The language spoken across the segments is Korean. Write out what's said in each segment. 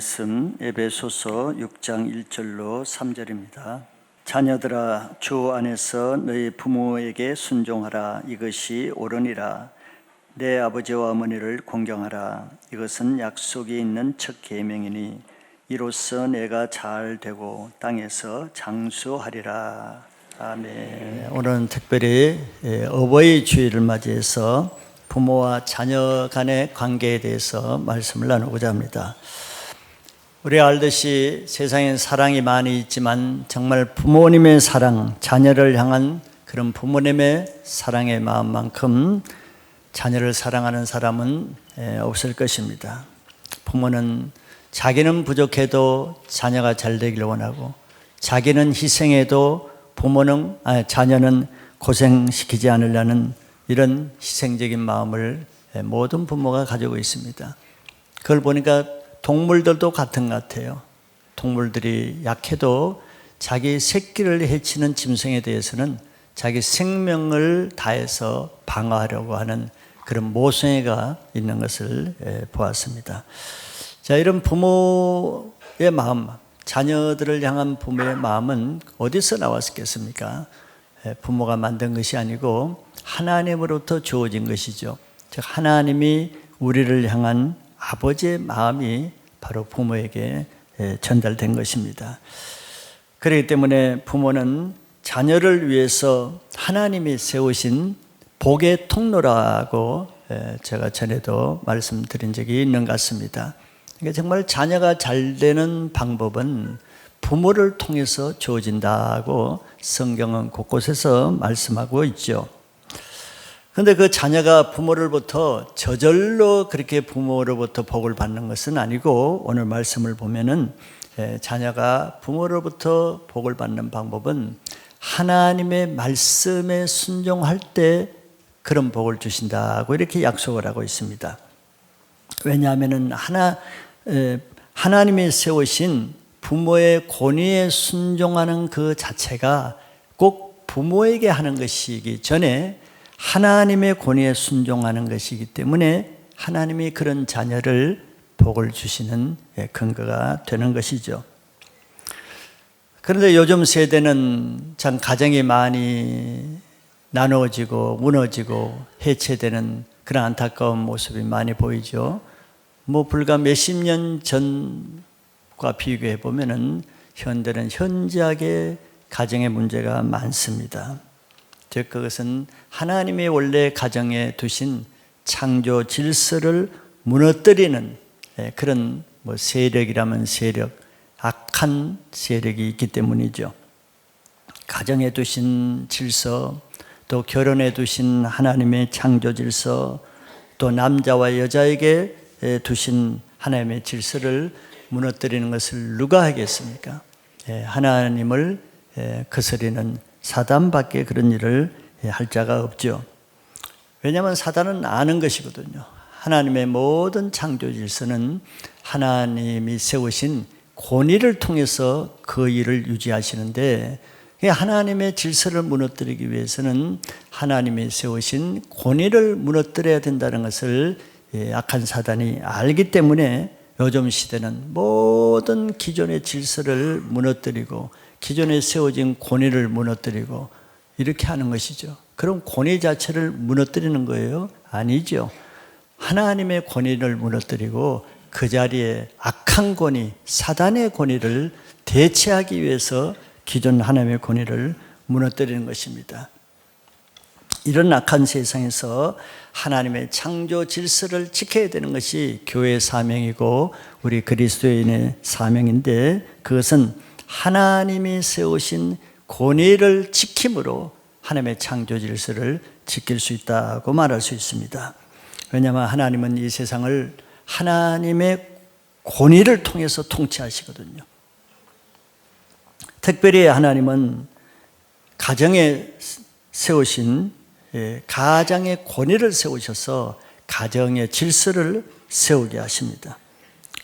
말씀 에베소서 6장 1절로 3절입니다. 자녀들아, 주 안에서 너희 부모에게 순종하라. 이것이 옳으니라. 내 아버지와 어머니를 공경하라. 이것은 약속이 있는 첫 계명이니 이로써 내가 잘 되고 땅에서 장수하리라. 아멘. 오늘은 특별히 어버이 주일을 맞이해서 부모와 자녀 간의 관계에 대해서 말씀을 나누고자 합니다. 우리가 알듯이 세상엔 사랑이 많이 있지만 정말 부모님의 사랑, 자녀를 향한 그런 부모님의 사랑의 마음만큼 자녀를 사랑하는 사람은 없을 것입니다. 부모는 자기는 부족해도 자녀가 잘 되기를 원하고, 자기는 희생해도 자녀는 고생시키지 않으려는 이런 희생적인 마음을 모든 부모가 가지고 있습니다. 그걸 보니까 동물들도 같은 것 같아요. 동물들이 약해도 자기 새끼를 해치는 짐승에 대해서는 자기 생명을 다해서 방어하려고 하는 그런 모성애가 있는 것을 보았습니다. 자, 이런 부모의 마음, 자녀들을 향한 부모의 마음은 어디서 나왔겠습니까? 부모가 만든 것이 아니고 하나님으로부터 주어진 것이죠. 즉 하나님이 우리를 향한 아버지의 마음이 바로 부모에게 전달된 것입니다. 그렇기 때문에 부모는 자녀를 위해서 하나님이 세우신 복의 통로라고 제가 전에도 말씀드린 적이 있는 것 같습니다. 그러니까 정말 자녀가 잘 되는 방법은 부모를 통해서 주어진다고 성경은 곳곳에서 말씀하고 있죠. 그런데 그 자녀가 부모로부터 저절로 그렇게 부모로부터 복을 받는 것은 아니고, 오늘 말씀을 보면은 자녀가 부모로부터 복을 받는 방법은 하나님의 말씀에 순종할 때 그런 복을 주신다고 이렇게 약속을 하고 있습니다. 왜냐하면은 하나님이 세우신 부모의 권위에 순종하는 그 자체가 꼭 부모에게 하는 것이기 전에 하나님의 권위에 순종하는 것이기 때문에 하나님이 그런 자녀를 복을 주시는 근거가 되는 것이죠. 그런데 요즘 세대는 참 가정이 많이 나누어지고 무너지고 해체되는 그런 안타까운 모습이 많이 보이죠. 불과 몇십 년 전과 비교해 보면은 현대는 현저하게 가정의 문제가 많습니다. 즉 그것은 하나님이 원래 가정에 두신 창조 질서를 무너뜨리는 그런 세력이라면 세력, 악한 세력이 있기 때문이죠. 가정에 두신 질서, 또 결혼에 두신 하나님의 창조 질서, 또 남자와 여자에게 두신 하나님의 질서를 무너뜨리는 것을 누가 하겠습니까? 하나님을 거스리는 사단밖에 그런 일을 할 자가 없죠. 왜냐하면 사단은 아는 것이거든요. 하나님의 모든 창조 질서는 하나님이 세우신 권위를 통해서 그 일을 유지하시는데, 하나님의 질서를 무너뜨리기 위해서는 하나님이 세우신 권위를 무너뜨려야 된다는 것을 악한 사단이 알기 때문에 요즘 시대는 모든 기존의 질서를 무너뜨리고 기존에 세워진 권위를 무너뜨리고 이렇게 하는 것이죠. 그럼 권위 자체를 무너뜨리는 거예요? 아니죠. 하나님의 권위를 무너뜨리고 그 자리에 악한 권위, 사단의 권위를 대체하기 위해서 기존 하나님의 권위를 무너뜨리는 것입니다. 이런 악한 세상에서 하나님의 창조 질서를 지켜야 되는 것이 교회의 사명이고 우리 그리스도인의 사명인데, 그것은 하나님이 세우신 권위를 지킴으로 하나님의 창조 질서를 지킬 수 있다고 말할 수 있습니다. 왜냐하면 하나님은 이 세상을 하나님의 권위를 통해서 통치하시거든요. 특별히 하나님은 가정에 세우신 가장의 권위를 세우셔서 가정의 질서를 세우게 하십니다.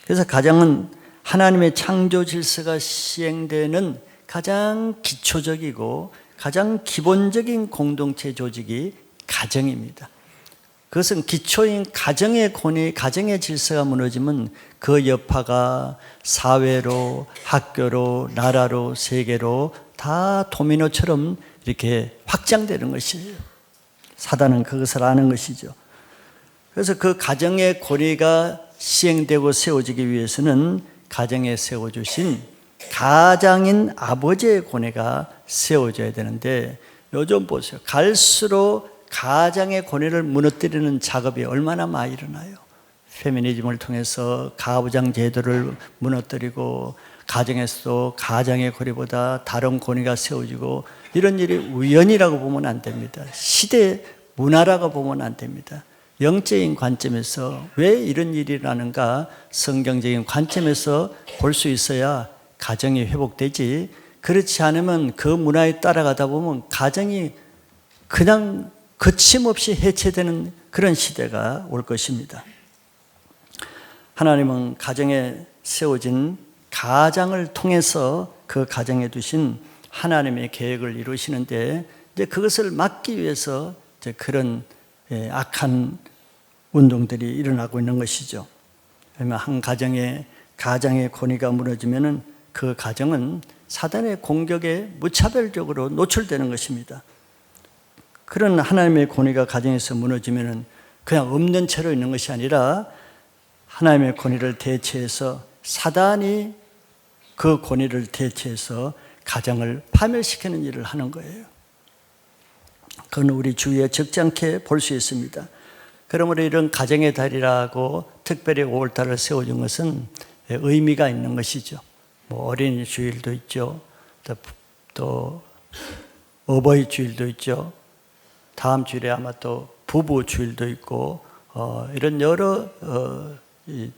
그래서 가정은 하나님의 창조 질서가 시행되는 가장 기초적이고 가장 기본적인 공동체 조직이 가정입니다. 그것은 기초인 가정의 권위, 가정의 질서가 무너지면 그 여파가 사회로, 학교로, 나라로, 세계로 다 도미노처럼 이렇게 확장되는 것이에요. 사단은 그것을 아는 것이죠. 그래서 그 가정의 권위가 시행되고 세워지기 위해서는 가정에 세워주신 가장인 아버지의 권위가 세워져야 되는데, 요즘 보세요. 갈수록 가장의 권위를 무너뜨리는 작업이 얼마나 많이 일어나요. 페미니즘을 통해서 가부장 제도를 무너뜨리고, 가정에서도 가장의 권위보다 다른 권위가 세워지고, 이런 일이 우연이라고 보면 안 됩니다. 시대 문화라고 보면 안 됩니다. 영적인 관점에서 왜 이런 일이 일어나는가, 성경적인 관점에서 볼 수 있어야 가정이 회복되지, 그렇지 않으면 그 문화에 따라가다 보면 가정이 그냥 거침없이 해체되는 그런 시대가 올 것입니다. 하나님은 가정에 세워진 가장을 통해서 그 가정에 두신 하나님의 계획을 이루시는데, 이제 그것을 막기 위해서 이제 그런 악한 운동들이 일어나고 있는 것이죠. 왜냐하면 한 가정의 권위가 무너지면은 그 가정은 사단의 공격에 무차별적으로 노출되는 것입니다. 그런 하나님의 권위가 가정에서 무너지면은 그냥 없는 채로 있는 것이 아니라 하나님의 권위를 대체해서 사단이 그 권위를 대체해서 가정을 파멸시키는 일을 하는 거예요. 그건 우리 주위에 적지 않게 볼 수 있습니다. 그러므로 이런 가정의 달이라고 특별히 5월달을 세워준 것은 의미가 있는 것이죠. 뭐 어린이 주일도 있죠. 또 어버이 주일도 있죠. 다음 주일에 아마 또 부부 주일도 있고, 이런 여러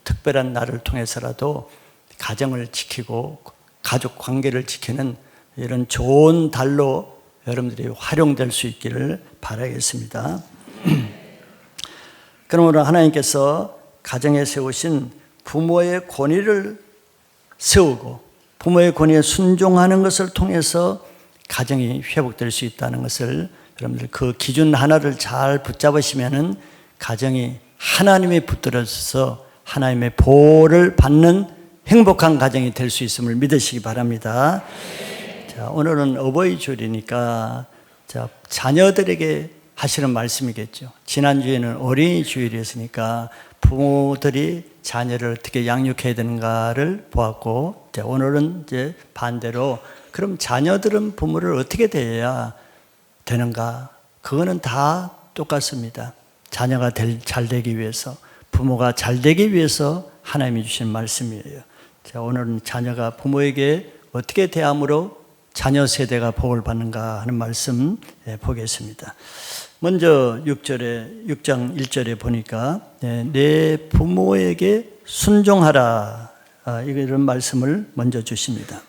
특별한 날을 통해서라도 가정을 지키고 가족 관계를 지키는 이런 좋은 달로 여러분들이 활용될 수 있기를 바라겠습니다. 그러므로 하나님께서 가정에 세우신 부모의 권위를 세우고 부모의 권위에 순종하는 것을 통해서 가정이 회복될 수 있다는 것을, 여러분들 그 기준 하나를 잘 붙잡으시면은 가정이 하나님이 붙들어서 하나님의 보호를 받는 행복한 가정이 될 수 있음을 믿으시기 바랍니다. 자, 오늘은 어버이 주일이니까 자녀들에게 하시는 말씀이겠죠. 지난주에는 어린이 주일이었으니까 부모들이 자녀를 어떻게 양육해야 되는가를 보았고, 오늘은 이제 반대로 그럼 자녀들은 부모를 어떻게 대해야 되는가? 그거는 다 똑같습니다. 자녀가 잘 되기 위해서, 부모가 잘 되기 위해서 하나님이 주신 말씀이에요. 자, 오늘은 자녀가 부모에게 어떻게 대함으로 자녀 세대가 복을 받는가 하는 말씀 보겠습니다. 먼저 6장 1절에 보니까 내 부모에게 순종하라, 이런 말씀을 먼저 주십니다.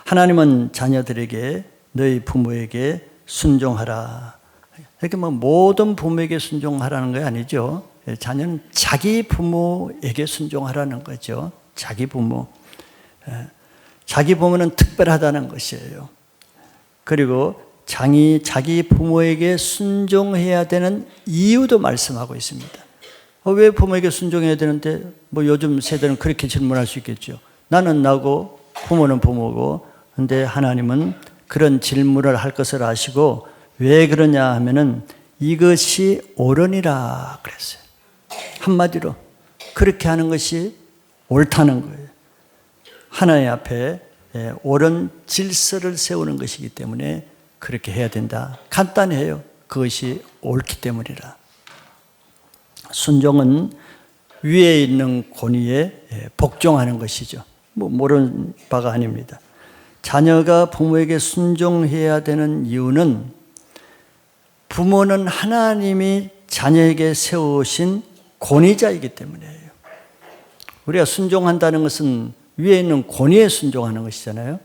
하나님은 자녀들에게 너희 부모에게 순종하라, 이렇게 뭐 모든 부모에게 순종하라는 거 아니죠. 자녀는 자기 부모에게 순종하라는 거죠. 자기 부모. 자기 부모는 특별하다는 것이에요. 그리고 자기 부모에게 순종해야 되는 이유도 말씀하고 있습니다. 왜 부모에게 순종해야 되는데, 뭐 요즘 세대는 그렇게 질문할 수 있겠죠. 나는 나고 부모는 부모고, 근데 하나님은 그런 질문을 할 것을 아시고 왜 그러냐 하면은 이것이 옳으니라 그랬어요. 한마디로 그렇게 하는 것이 옳다는 거예요. 하나님 앞에 옳은 질서를 세우는 것이기 때문에 그렇게 해야 된다. 간단해요. 그것이 옳기 때문이라. 순종은 위에 있는 권위에 복종하는 것이죠. 뭐 모르는 바가 아닙니다. 자녀가 부모에게 순종해야 되는 이유는 부모는 하나님이 자녀에게 세우신 권위자이기 때문이에요. 우리가 순종한다는 것은 위에 있는 권위에 순종하는 것이잖아요.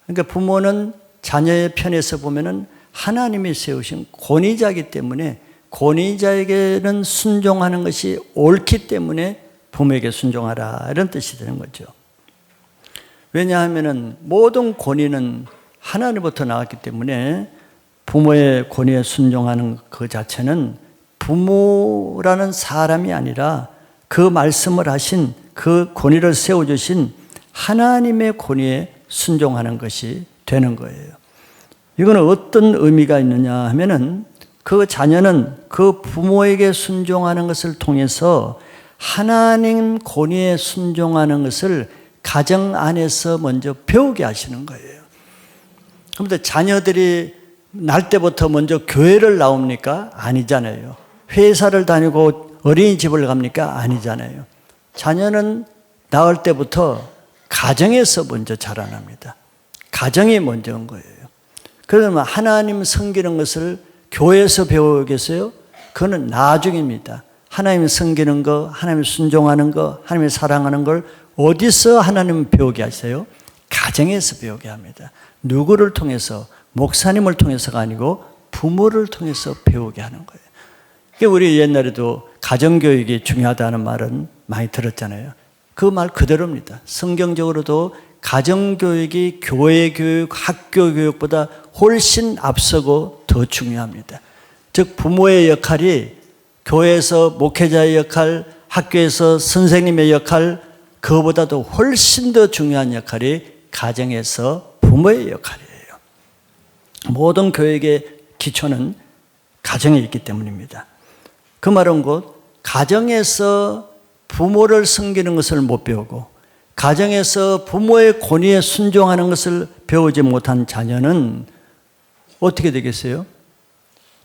그러니까 부모는 자녀의 편에서 보면은 하나님이 세우신 권위자이기 때문에 권위자에게는 순종하는 것이 옳기 때문에 부모에게 순종하라, 이런 뜻이 되는 거죠. 왜냐하면은 모든 권위는 하나님부터 나왔기 때문에 부모의 권위에 순종하는 그 자체는 부모라는 사람이 아니라 그 말씀을 하신 그 권위를 세워주신 하나님의 권위에 순종하는 것이 되는 거예요. 이거는 어떤 의미가 있느냐 하면은 그 자녀는 그 부모에게 순종하는 것을 통해서 하나님 권위에 순종하는 것을 가정 안에서 먼저 배우게 하시는 거예요. 그런데 자녀들이 날 때부터 먼저 교회를 나옵니까? 아니잖아요. 회사를 다니고 어린이집을 갑니까? 아니잖아요. 자녀는 낳을 때부터 가정에서 먼저 자라납니다. 가정이 먼저인 거예요. 그러면 하나님 섬기는 것을 교회에서 배우겠어요? 그거는 나중입니다. 하나님 섬기는 거, 하나님 순종하는 거, 하나님 사랑하는 걸 어디서 하나님 배우게 하세요? 가정에서 배우게 합니다. 누구를 통해서? 목사님을 통해서가 아니고 부모를 통해서 배우게 하는 거예요. 우리 옛날에도 가정교육이 중요하다는 말은 많이 들었잖아요. 그 말 그대로입니다. 성경적으로도 가정교육이 교회교육, 학교교육보다 훨씬 앞서고 더 중요합니다. 즉 부모의 역할이 교회에서 목회자의 역할, 학교에서 선생님의 역할, 그거보다도 훨씬 더 중요한 역할이 가정에서 부모의 역할이에요. 모든 교육의 기초는 가정에 있기 때문입니다. 그 말은 곧 가정에서 부모를 섬기는 것을 못 배우고 가정에서 부모의 권위에 순종하는 것을 배우지 못한 자녀는 어떻게 되겠어요?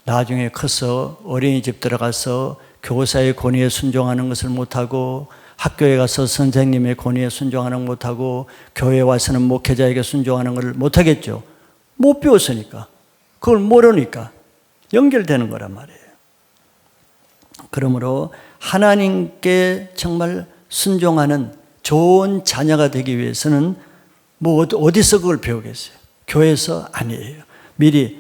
나중에 커서 어린이집 들어가서 교사의 권위에 순종하는 것을 못하고 학교에 가서 선생님의 권위에 순종하는 것 못하고 교회에 와서는 목회자에게 순종하는 것을 못하겠죠. 못 배웠으니까. 그걸 모르니까 연결되는 거란 말이에요. 그러므로 하나님께 정말 순종하는 좋은 자녀가 되기 위해서는 뭐 어디서 그걸 배우겠어요? 교회에서 아니에요. 미리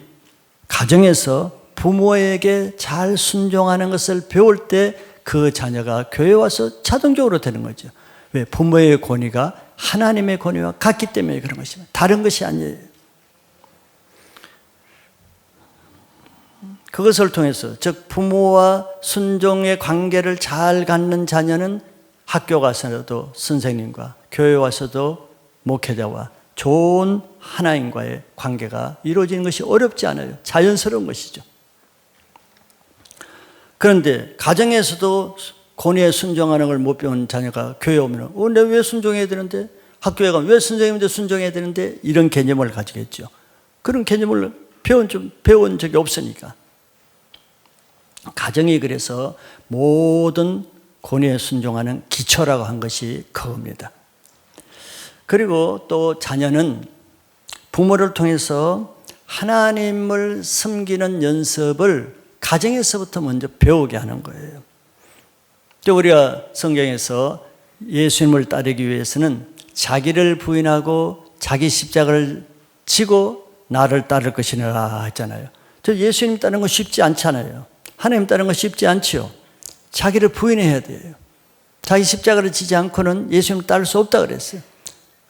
가정에서 부모에게 잘 순종하는 것을 배울 때 그 자녀가 교회에 와서 자동적으로 되는 거죠. 왜? 부모의 권위가 하나님의 권위와 같기 때문에 그런 것입니다. 다른 것이 아니에요. 그것을 통해서 즉 부모와 순종의 관계를 잘 갖는 자녀는 학교 가서도 선생님과 교회 와서도 목회자와 좋은 하나님과의 관계가 이루어지는 것이 어렵지 않아요. 자연스러운 것이죠. 그런데 가정에서도 권위에 순종하는 걸 못 배운 자녀가 교회에 오면 내가 왜 순종해야 되는데? 학교에 가면 왜 선생님인데 순종해야 되는데? 이런 개념을 가지겠죠. 그런 개념을 배운 적이 없으니까. 가정이 그래서 모든 권위에 순종하는 기초라고 한 것이 그겁니다. 그리고 또 자녀는 부모를 통해서 하나님을 섬기는 연습을 가정에서부터 먼저 배우게 하는 거예요. 우리가 성경에서 예수님을 따르기 위해서는 자기를 부인하고 자기 십자가를 지고 나를 따를 것이라 했잖아요. 저 예수님 따르는 거 쉽지 않잖아요. 하나님 따르는 거 쉽지 않지요. 자기를 부인해야 돼요. 자기 십자가를 지지 않고는 예수님을 따를 수 없다 그랬어요.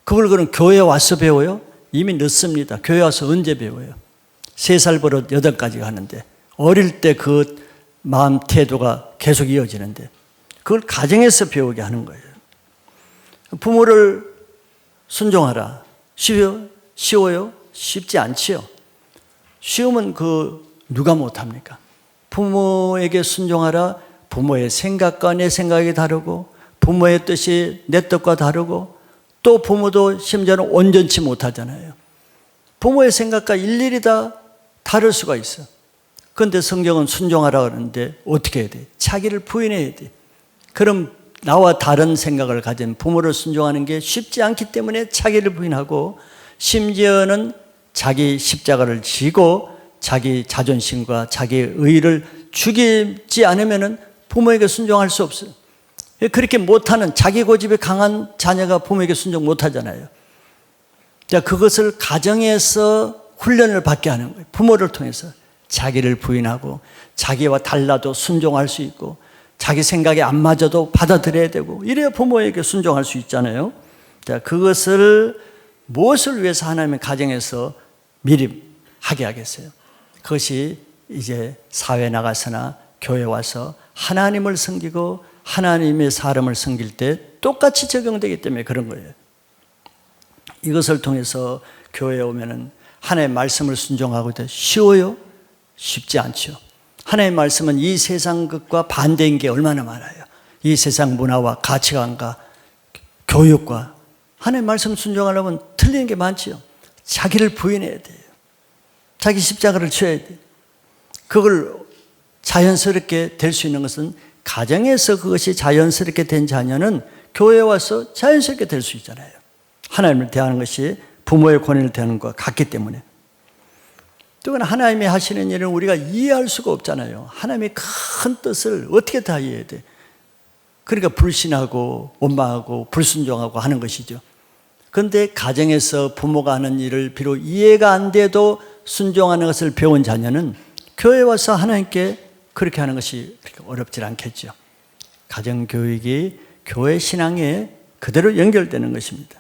그걸 그럼 교회에 와서 배워요? 이미 늦습니다. 교회 와서 언제 배워요? 3살 버릇 8가지 하는데 어릴 때 그 마음 태도가 계속 이어지는데 그걸 가정에서 배우게 하는 거예요. 부모를 순종하라. 쉬워요? 쉽지 않지요. 쉬우면 누가 못합니까? 부모에게 순종하라. 부모의 생각과 내 생각이 다르고 부모의 뜻이 내 뜻과 다르고 또 부모도 심지어는 온전치 못하잖아요. 부모의 생각과 일일이 다 다를 수가 있어. 그런데 성경은 순종하라 그러는데 어떻게 해야 돼? 자기를 부인해야 돼. 그럼 나와 다른 생각을 가진 부모를 순종하는 게 쉽지 않기 때문에 자기를 부인하고 심지어는 자기 십자가를 지고 자기 자존심과 자기의 의의를 죽이지 않으면 부모에게 순종할 수 없어요. 그렇게 못하는 자기 고집이 강한 자녀가 부모에게 순종 못하잖아요. 자, 그것을 가정에서 훈련을 받게 하는 거예요. 부모를 통해서 자기를 부인하고 자기와 달라도 순종할 수 있고 자기 생각에 안 맞아도 받아들여야 되고 이래야 부모에게 순종할 수 있잖아요. 자, 그것을 무엇을 위해서 하나님의 가정에서 미리 하게 하겠어요? 그것이 이제 사회에 나가서나 교회 와서 하나님을 섬기고 하나님의 사람을 섬길 때 똑같이 적용되기 때문에 그런 거예요. 이것을 통해서 교회에 오면은 하나님의 말씀을 순종하고 때 쉬워요? 쉽지 않죠. 하나님의 말씀은 이 세상 것과 반대인 게 얼마나 많아요. 이 세상 문화와 가치관과 교육과 하나님의 말씀 순종하려면 틀리는 게 많지요. 자기를 부인해야 돼요. 자기 십자가를 져야 돼요. 그걸 자연스럽게 될 수 있는 것은 가정에서 그것이 자연스럽게 된 자녀는 교회에 와서 자연스럽게 될 수 있잖아요. 하나님을 대하는 것이 부모의 권위를 대하는 것과 같기 때문에. 또 하나님이 하시는 일은 우리가 이해할 수가 없잖아요. 하나님의 큰 뜻을 어떻게 다 이해해야 돼? 그러니까 불신하고 원망하고 불순종하고 하는 것이죠. 그런데 가정에서 부모가 하는 일을 비록 이해가 안 돼도 순종하는 것을 배운 자녀는 교회에 와서 하나님께 그렇게 하는 것이 그렇게 어렵지 않겠죠. 가정교육이 교회 신앙에 그대로 연결되는 것입니다.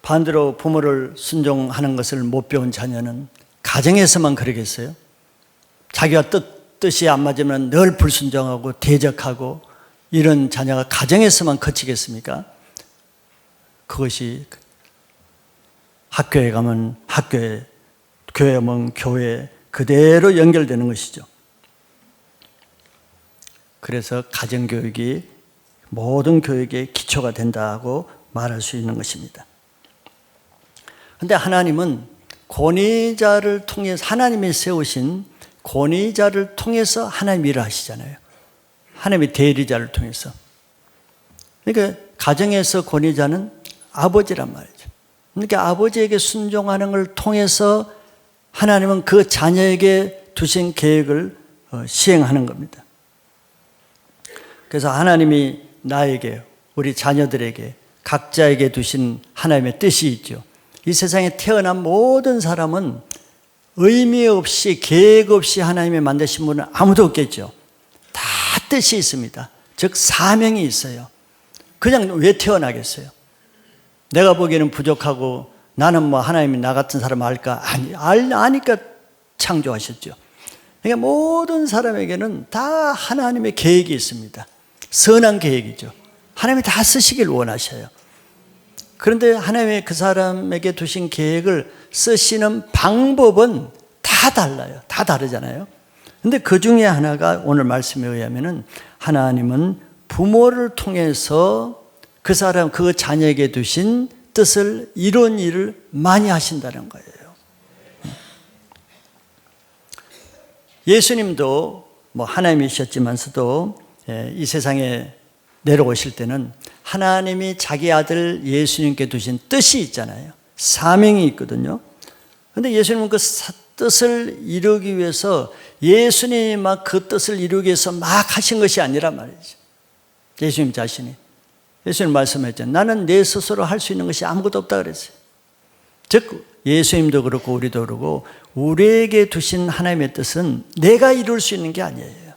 반대로 부모를 순종하는 것을 못 배운 자녀는 가정에서만 그러겠어요? 자기가 뜻이 안 맞으면 늘 불순종하고 대적하고 이런 자녀가 가정에서만 그치겠습니까? 그것이 학교에 가면 학교에, 교회에 오면 교회에 그대로 연결되는 것이죠. 그래서 가정교육이 모든 교육의 기초가 된다고 말할 수 있는 것입니다. 그런데 하나님은 권위자를 통해서, 하나님이 세우신 권위자를 통해서 하나님 일을 하시잖아요. 하나님의 대리자를 통해서. 그러니까 가정에서 권위자는 아버지란 말이죠. 그러니까 아버지에게 순종하는 걸 통해서 하나님은 그 자녀에게 두신 계획을 시행하는 겁니다. 그래서 하나님이 나에게, 우리 자녀들에게, 각자에게 두신 하나님의 뜻이 있죠. 이 세상에 태어난 모든 사람은 의미 없이, 계획 없이 하나님이 만드신 분은 아무도 없겠죠. 다 뜻이 있습니다. 즉 사명이 있어요. 그냥 왜 태어나겠어요? 내가 보기에는 부족하고 나는 뭐 하나님이 나 같은 사람 알까? 아니까 창조하셨죠. 그러니까 모든 사람에게는 다 하나님의 계획이 있습니다. 선한 계획이죠. 하나님이 다 쓰시길 원하셔요. 그런데 하나님의 그 사람에게 두신 계획을 쓰시는 방법은 다 달라요. 다 다르잖아요. 그런데 그 중에 하나가 오늘 말씀에 의하면은 하나님은 부모를 통해서 그 사람, 그 자녀에게 두신 뜻을 이룬 일을 많이 하신다는 거예요. 예수님도 뭐 하나님이셨지만서도 이 세상에 내려오실 때는 하나님이 자기 아들 예수님께 두신 뜻이 있잖아요. 사명이 있거든요. 그런데 예수님은 그 뜻을 이루기 위해서 예수님이 막 그 뜻을 이루기 위해서 막 하신 것이 아니란 말이죠. 예수님 자신이. 예수님 말씀했잖아요. 나는 내 스스로 할 수 있는 것이 아무것도 없다 그랬어요. 즉 예수님도 그렇고 우리도 그렇고 우리에게 두신 하나님의 뜻은 내가 이룰 수 있는 게 아니에요.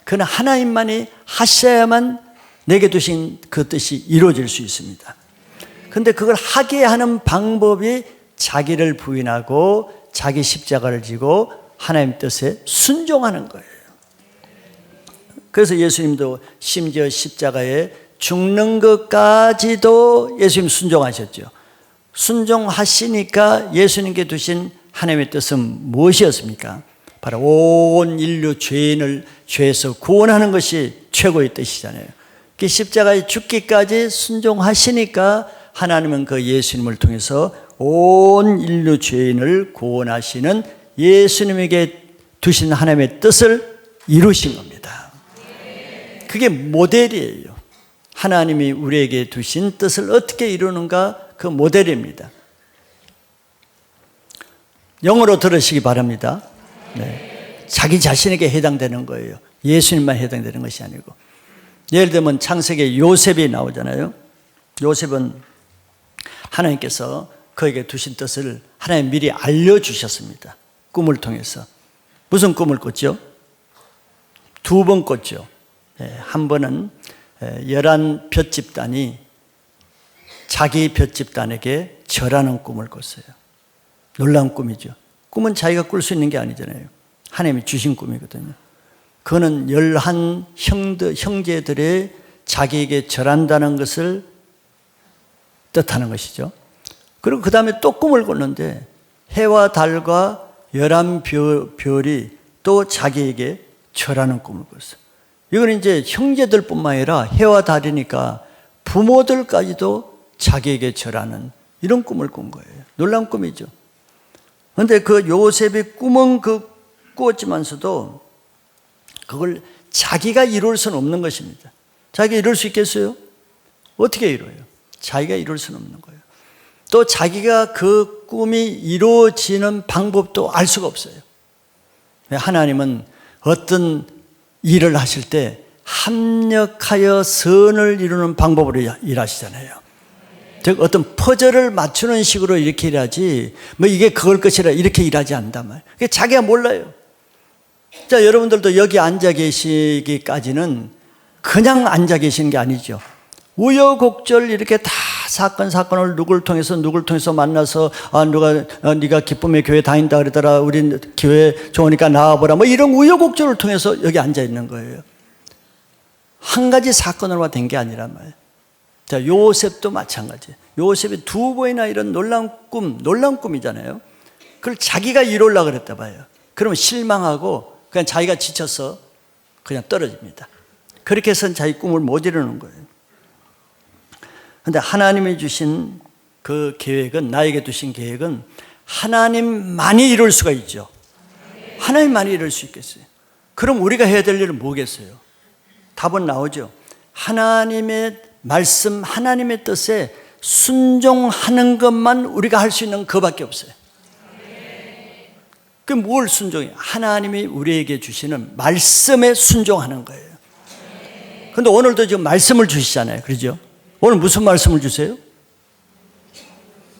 그는 하나님만이 하셔야만 내게 두신 그 뜻이 이루어질 수 있습니다. 그런데 그걸 하게 하는 방법이 자기를 부인하고 자기 십자가를 지고 하나님 뜻에 순종하는 거예요. 그래서 예수님도 심지어 십자가에 죽는 것까지도 예수님 순종하셨죠. 순종하시니까 예수님께 두신 하나님의 뜻은 무엇이었습니까? 바로 온 인류 죄인을 죄에서 구원하는 것이 최고의 뜻이잖아요. 그 십자가에 죽기까지 순종하시니까 하나님은 그 예수님을 통해서 온 인류 죄인을 구원하시는 예수님에게 두신 하나님의 뜻을 이루신 겁니다. 그게 모델이에요. 하나님이 우리에게 두신 뜻을 어떻게 이루는가 그 모델입니다. 영어로 들으시기 바랍니다. 네. 자기 자신에게 해당되는 거예요. 예수님만 해당되는 것이 아니고. 예를 들면 창세기에 요셉이 나오잖아요. 요셉은 하나님께서 그에게 두신 뜻을 하나님 미리 알려주셨습니다. 꿈을 통해서. 무슨 꿈을 꿨죠? 2번 꿨죠. 한 번은 11 볏집단이 자기 볏집단에게 절하는 꿈을 꿨어요. 놀라운 꿈이죠. 꿈은 자기가 꿀 수 있는 게 아니잖아요. 하나님이 주신 꿈이거든요. 그거는 11 형제들의 자기에게 절한다는 것을 뜻하는 것이죠. 그리고 그 다음에 또 꿈을 꿨는데 해와 달과 11별이 또 자기에게 절하는 꿈을 꿨어요. 이건 이제 형제들뿐만 아니라 해와 달이니까 부모들까지도 자기에게 절하는 이런 꿈을 꾼 거예요. 놀라운 꿈이죠. 그런데 그 요셉의 꿈은 꾸었지만서도 그걸 자기가 이룰 수는 없는 것입니다. 자기가 이룰 수 있겠어요? 어떻게 이뤄요? 자기가 이룰 수는 없는 거예요. 또 자기가 그 꿈이 이루어지는 방법도 알 수가 없어요. 하나님은 어떤 일을 하실 때 합력하여 선을 이루는 방법으로 일하시잖아요. 즉 어떤 퍼즐을 맞추는 식으로 이렇게 일하지 뭐 이게 그걸 것이라 이렇게 일하지 않단 말이에요. 자기가 몰라요. 자, 여러분들도 여기 앉아 계시기까지는 그냥 앉아 계시는 게 아니죠. 우여곡절 이렇게 다 사건을 누굴 통해서 만나서 네가 기쁨의 교회 다닌다 그러더라, 우리 교회 좋으니까 나와보라, 뭐 이런 우여곡절을 통해서 여기 앉아 있는 거예요. 한 가지 사건으로만 된 게 아니란 말이에요. 자, 요셉도 마찬가지예요. 요셉이 2번이나 이런 놀라운 꿈이잖아요. 그걸 자기가 이루려고 그랬다 봐요. 그러면 실망하고 그냥 자기가 지쳐서 그냥 떨어집니다. 그렇게 해서 자기 꿈을 못 이루는 거예요. 그런데 하나님이 주신 그 계획은, 나에게 주신 계획은 하나님만이 이룰 수가 있죠. 하나님만이 이룰 수 있겠어요. 그럼 우리가 해야 될 일은 뭐겠어요? 답은 나오죠. 하나님의 말씀, 하나님의 뜻에 순종하는 것만 우리가 할 수 있는 그밖에 없어요. 그 뭘 순종해요? 하나님이 우리에게 주시는 말씀에 순종하는 거예요. 그런데 오늘도 지금 말씀을 주시잖아요. 그렇죠? 오늘 무슨 말씀을 주세요?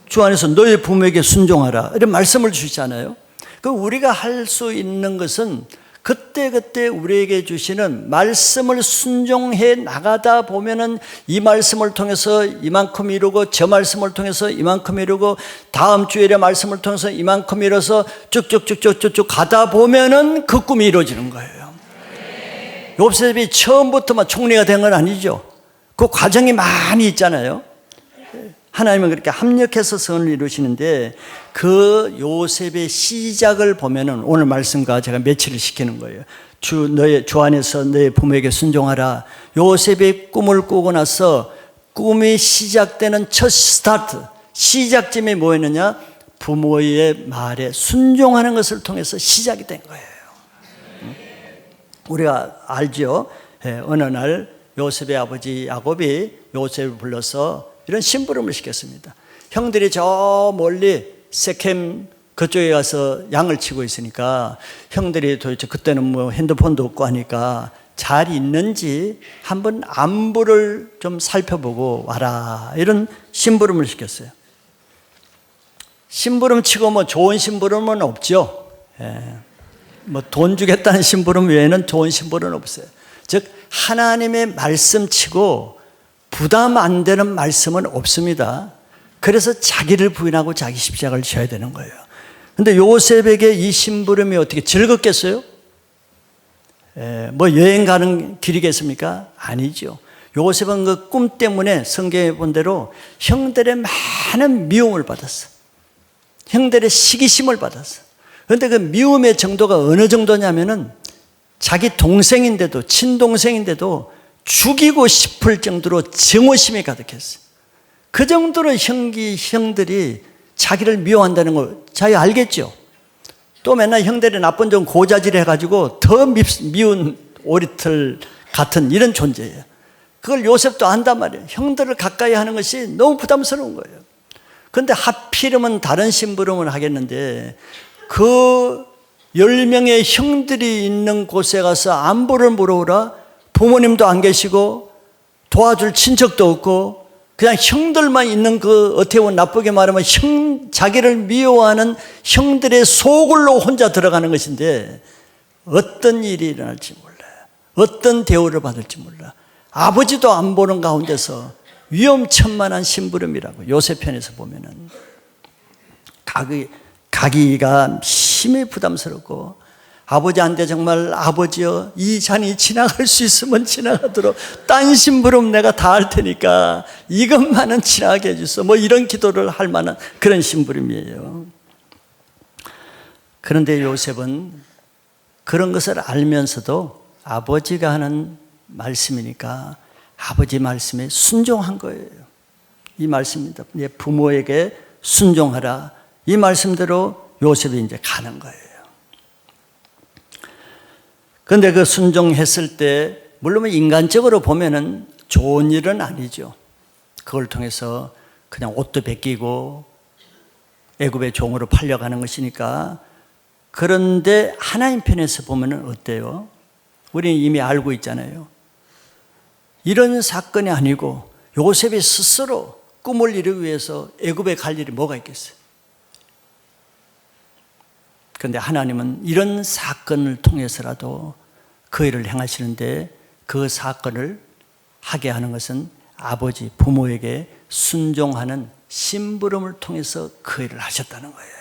주 안에서 너의 부모에게 순종하라, 이런 말씀을 주시잖아요. 그 우리가 할 수 있는 것은 그때그때 우리에게 주시는 말씀을 순종해 나가다 보면은 이 말씀을 통해서 이만큼 이루고, 저 말씀을 통해서 이만큼 이루고, 다음 주일의 말씀을 통해서 이만큼 이뤄서 쭉쭉쭉쭉쭉 가다 보면은 그 꿈이 이루어지는 거예요. 요셉이 처음부터만 총리가 된 건 아니죠. 그 과정이 많이 있잖아요. 하나님은 그렇게 합력해서 선을 이루시는데 그 요셉의 시작을 보면은 오늘 말씀과 제가 매치를 시키는 거예요. 주 안에서 너의 부모에게 순종하라. 요셉의 꿈을 꾸고 나서 꿈이 시작되는 첫 스타트, 시작점이 뭐였느냐? 부모의 말에 순종하는 것을 통해서 시작이 된 거예요. 우리가 알죠? 어느 날 요셉의 아버지 야곱이 요셉을 불러서 이런 심부름을 시켰습니다. 형들이 저 멀리 세켐 그쪽에 가서 양을 치고 있으니까 형들이 도대체 그때는 뭐 핸드폰도 없고 하니까 잘 있는지 한번 안부를 좀 살펴보고 와라, 이런 심부름을 시켰어요. 심부름 치고 뭐 좋은 심부름은 없죠. 뭐 돈 주겠다는 심부름 외에는 좋은 심부름은 없어요. 즉 하나님의 말씀치고 부담 안 되는 말씀은 없습니다. 그래서 자기를 부인하고 자기 십자가를 져야 되는 거예요. 그런데 요셉에게 이 심부름이 어떻게 즐겁겠어요? 뭐 여행 가는 길이겠습니까? 아니죠. 요셉은 그 꿈 때문에 성경에 본 대로 형들의 많은 미움을 받았어. 형들의 시기심을 받았어. 그런데 그 미움의 정도가 어느 정도냐면은 자기 동생인데도, 친동생인데도 죽이고 싶을 정도로 증오심이 가득했어요. 그 정도로 형들이 자기를 미워한다는 걸 자기 알겠죠? 또 맨날 형들이 나쁜 점 고자질 해가지고 더 미운 오리털 같은 이런 존재예요. 그걸 요셉도 안단 말이에요. 형들을 가까이 하는 것이 너무 부담스러운 거예요. 그런데 하필이면 다른 심부름을 하겠는데 그 10명의 형들이 있는 곳에 가서 안부를 물어오라. 부모님도 안 계시고 도와줄 친척도 없고 그냥 형들만 있는 그 어떻게 보면 나쁘게 말하면 자기를 미워하는 형들의 소굴로 혼자 들어가는 것인데 어떤 일이 일어날지 몰라요. 어떤 대우를 받을지 몰라. 아버지도 안 보는 가운데서 위험천만한 심부름이라고 요셉 편에서 보면은 가기가 심히 부담스럽고 아버지한테 정말 아버지여 이 잔이 지나갈 수 있으면 지나가도록 딴 심부름 내가 다 할 테니까 이것만은 지나게 해주소. 뭐 이런 기도를 할 만한 그런 심부름이에요. 그런데 요셉은 그런 것을 알면서도 아버지가 하는 말씀이니까 아버지 말씀에 순종한 거예요. 이 말씀입니다. 부모에게 순종하라. 이 말씀대로 요셉이 이제 가는 거예요. 그런데 그 순종했을 때 물론 인간적으로 보면은 좋은 일은 아니죠. 그걸 통해서 그냥 옷도 벗기고 애굽의 종으로 팔려가는 것이니까. 그런데 하나님 편에서 보면은 어때요? 우리는 이미 알고 있잖아요. 이런 사건이 아니고 요셉이 스스로 꿈을 이루기 위해서 애굽에 갈 일이 뭐가 있겠어요? 그런데 하나님은 이런 사건을 통해서라도 그 일을 행하시는데 그 사건을 하게 하는 것은 아버지, 부모에게 순종하는 심부름을 통해서 그 일을 하셨다는 거예요.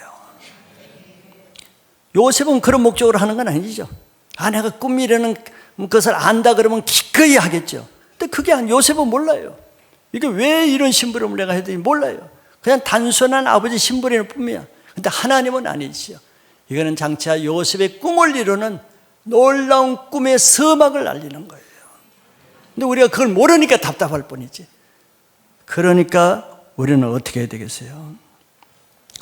요셉은 그런 목적으로 하는 건 아니죠. 내가 꿈이라는 것을 안다 그러면 기꺼이 하겠죠. 근데 그게 요셉은 몰라요. 이게 왜 이런 심부름을 내가 해야 되는지 몰라요. 그냥 단순한 아버지 심부름일 뿐이야. 근데 하나님은 아니지요. 이거는 장차 요셉의 꿈을 이루는 놀라운 꿈의 서막을 알리는 거예요. 근데 우리가 그걸 모르니까 답답할 뿐이지. 그러니까 우리는 어떻게 해야 되겠어요?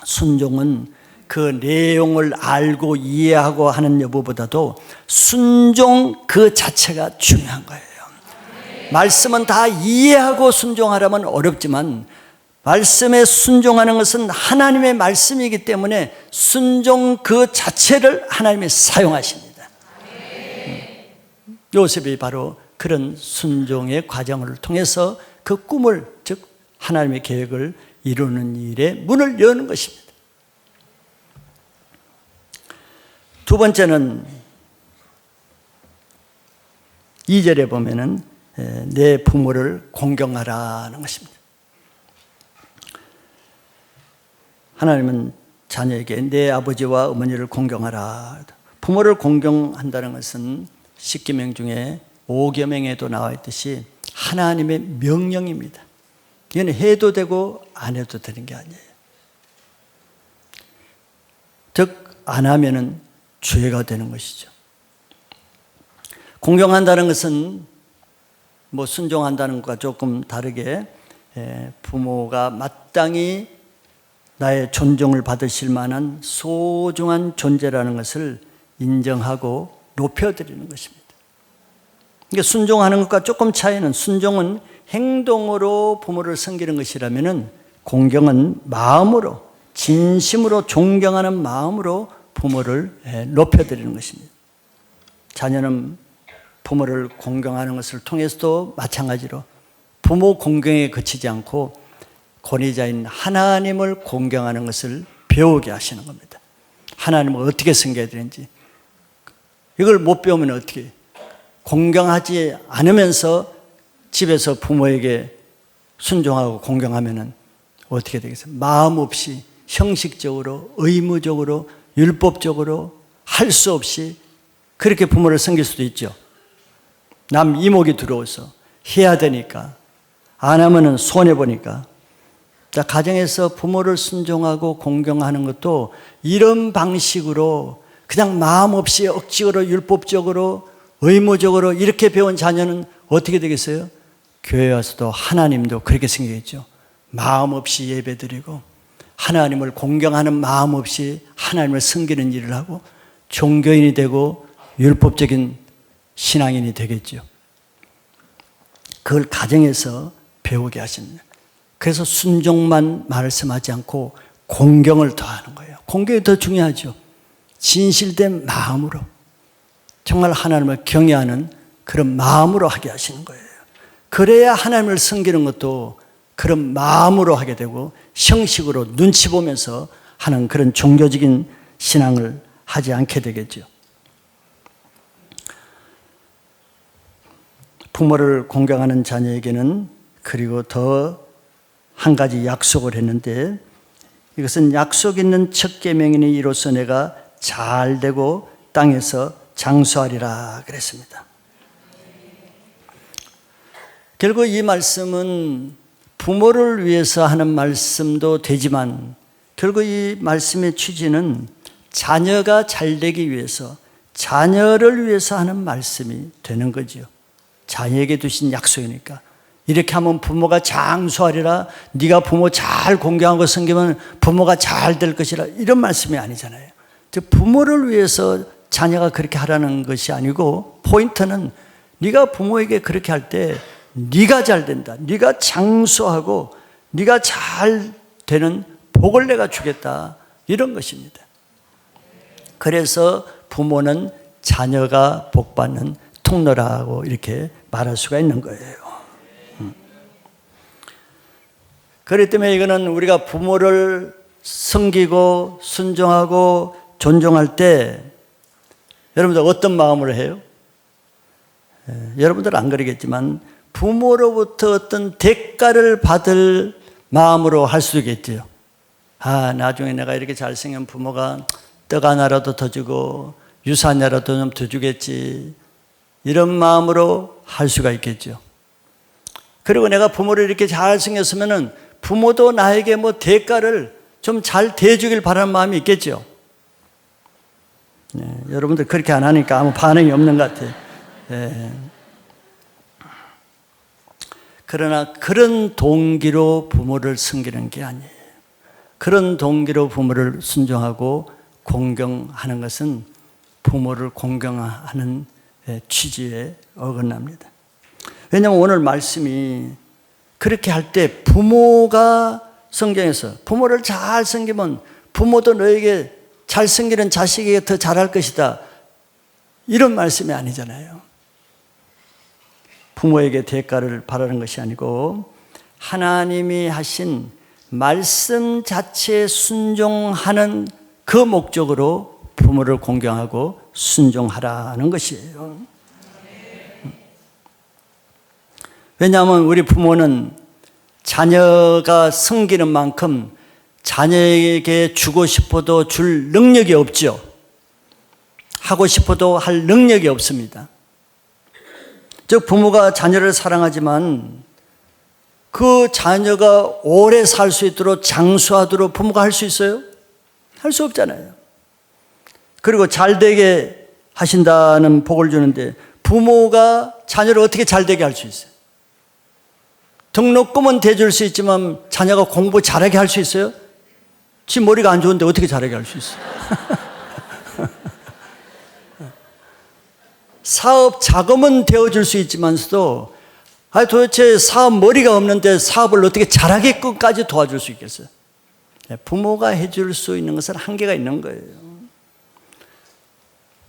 순종은 그 내용을 알고 이해하고 하는 여부보다도 순종 그 자체가 중요한 거예요. 말씀은 다 이해하고 순종하려면 어렵지만 말씀에 순종하는 것은 하나님의 말씀이기 때문에 순종 그 자체를 하나님이 사용하십니다. 요셉이 바로 그런 순종의 과정을 통해서 그 꿈을, 즉 하나님의 계획을 이루는 일에 문을 여는 것입니다. 두 번째는 2절에 보면은 내 부모를 공경하라는 것입니다. 하나님은 자녀에게 내 아버지와 어머니를 공경하라. 부모를 공경한다는 것은 십계명 중에 5계명에도 나와 있듯이 하나님의 명령입니다. 이건 해도 되고 안 해도 되는 게 아니에요. 즉 안 하면은 죄가 되는 것이죠. 공경한다는 것은 뭐 순종한다는 것과 조금 다르게 부모가 마땅히 나의 존중을 받으실 만한 소중한 존재라는 것을 인정하고 높여드리는 것입니다. 그러니까 순종하는 것과 조금 차이는, 순종은 행동으로 부모를 섬기는 것이라면 공경은 마음으로, 진심으로 존경하는 마음으로 부모를 높여드리는 것입니다. 자녀는 부모를 공경하는 것을 통해서도 마찬가지로 부모 공경에 그치지 않고 권위자인 하나님을 공경하는 것을 배우게 하시는 겁니다. 하나님을 어떻게 섬겨야 되는지, 이걸 못 배우면 어떻게, 공경하지 않으면서 집에서 부모에게 순종하고 공경하면 어떻게 되겠어요? 마음 없이 형식적으로, 의무적으로, 율법적으로 할 수 없이 그렇게 부모를 섬길 수도 있죠. 남 이목이 들어와서 해야 되니까, 안 하면은 손해보니까. 자, 가정에서 부모를 순종하고 공경하는 것도 이런 방식으로 그냥 마음 없이 억지로 율법적으로 의무적으로 이렇게 배운 자녀는 어떻게 되겠어요? 교회 와서도 하나님도 그렇게 생기겠죠. 마음 없이 예배드리고 하나님을 공경하는 마음 없이 하나님을 섬기는 일을 하고 종교인이 되고 율법적인 신앙인이 되겠죠. 그걸 가정에서 배우게 하십니다. 그래서 순종만 말씀하지 않고 공경을 더하는 거예요. 공경이 더 중요하죠. 진실된 마음으로, 정말 하나님을 경외하는 그런 마음으로 하게 하시는 거예요. 그래야 하나님을 섬기는 것도 그런 마음으로 하게 되고 형식으로 눈치 보면서 하는 그런 종교적인 신앙을 하지 않게 되겠죠. 부모를 공경하는 자녀에게는 그리고 더 한 가지 약속을 했는데, 이것은 약속 있는 첫 계명이니 이로써 내가 잘 되고 땅에서 장수하리라 그랬습니다. 결국 이 말씀은 부모를 위해서 하는 말씀도 되지만 결국 이 말씀의 취지는 자녀가 잘되기 위해서, 자녀를 위해서 하는 말씀이 되는 거죠. 자녀에게 두신 약속이니까. 이렇게 하면 부모가 장수하리라, 네가 부모 잘 공경하고 섬기면 부모가 잘 될 것이라, 이런 말씀이 아니잖아요. 즉 부모를 위해서 자녀가 그렇게 하라는 것이 아니고, 포인트는 네가 부모에게 그렇게 할 때 네가 잘 된다, 네가 장수하고 네가 잘 되는 복을 내가 주겠다, 이런 것입니다. 그래서 부모는 자녀가 복받는 통로라고 이렇게 말할 수가 있는 거예요. 그렇기 때문에 이거는 우리가 부모를 섬기고 순종하고 존중할 때 여러분들 어떤 마음으로 해요? 여러분들은 안 그러겠지만 부모로부터 어떤 대가를 받을 마음으로 할 수 있겠죠. 나중에 내가 이렇게 잘생긴 부모가 떡 하나라도 더 주고 유산이라도 좀 더 주겠지, 이런 마음으로 할 수가 있겠죠. 그리고 내가 부모를 이렇게 잘생겼으면은 부모도 나에게 뭐 대가를 좀 잘 대주길 바라는 마음이 있겠죠. 여러분들 그렇게 안 하니까 아무 반응이 없는 것 같아요. 그러나 그런 동기로 부모를 섬기는 게 아니에요. 그런 동기로 부모를 순종하고 공경하는 것은 부모를 공경하는 취지에 어긋납니다. 왜냐하면 오늘 말씀이 그렇게 할 때 부모가 성경에서 부모를 잘 섬기면 부모도 너에게 잘 섬기는 자식에게 더 잘할 것이다, 이런 말씀이 아니잖아요. 부모에게 대가를 바라는 것이 아니고 하나님이 하신 말씀 자체에 순종하는 그 목적으로 부모를 공경하고 순종하라는 것이에요. 왜냐하면 우리 부모는 자녀가 섬기는 만큼 자녀에게 주고 싶어도 줄 능력이 없죠. 하고 싶어도 할 능력이 없습니다. 즉 부모가 자녀를 사랑하지만 그 자녀가 오래 살 수 있도록 장수하도록 부모가 할 수 있어요? 할 수 없잖아요. 그리고 잘되게 하신다는 복을 주는데 부모가 자녀를 어떻게 잘되게 할 수 있어요? 등록금은 대줄 수 있지만 자녀가 공부 잘하게 할 수 있어요? 지 머리가 안 좋은데 어떻게 잘하게 할 수 있어요? 사업 자금은 되어줄 수 있지만서도 도대체 사업 머리가 없는데 사업을 어떻게 잘하게까지 도와줄 수 있겠어요? 부모가 해줄 수 있는 것은 한계가 있는 거예요.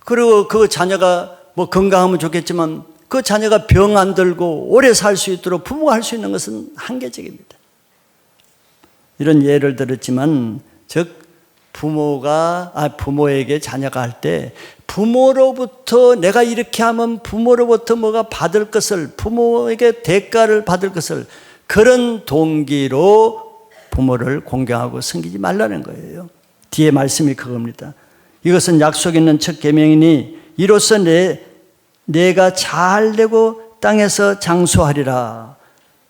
그리고 그 자녀가 뭐 건강하면 좋겠지만 그 자녀가 병 안 들고 오래 살 수 있도록 부모가 할 수 있는 것은 한계적입니다. 이런 예를 들었지만 즉 부모에게 자녀가 할 때 부모로부터 내가 이렇게 하면 부모로부터 뭐가 받을 것을, 부모에게 대가를 받을 것을, 그런 동기로 부모를 공경하고 섬기지 말라는 거예요. 뒤에 말씀이 그겁니다. 이것은 약속 있는 첫 계명이니 이로써 내가 잘되고 땅에서 장수하리라.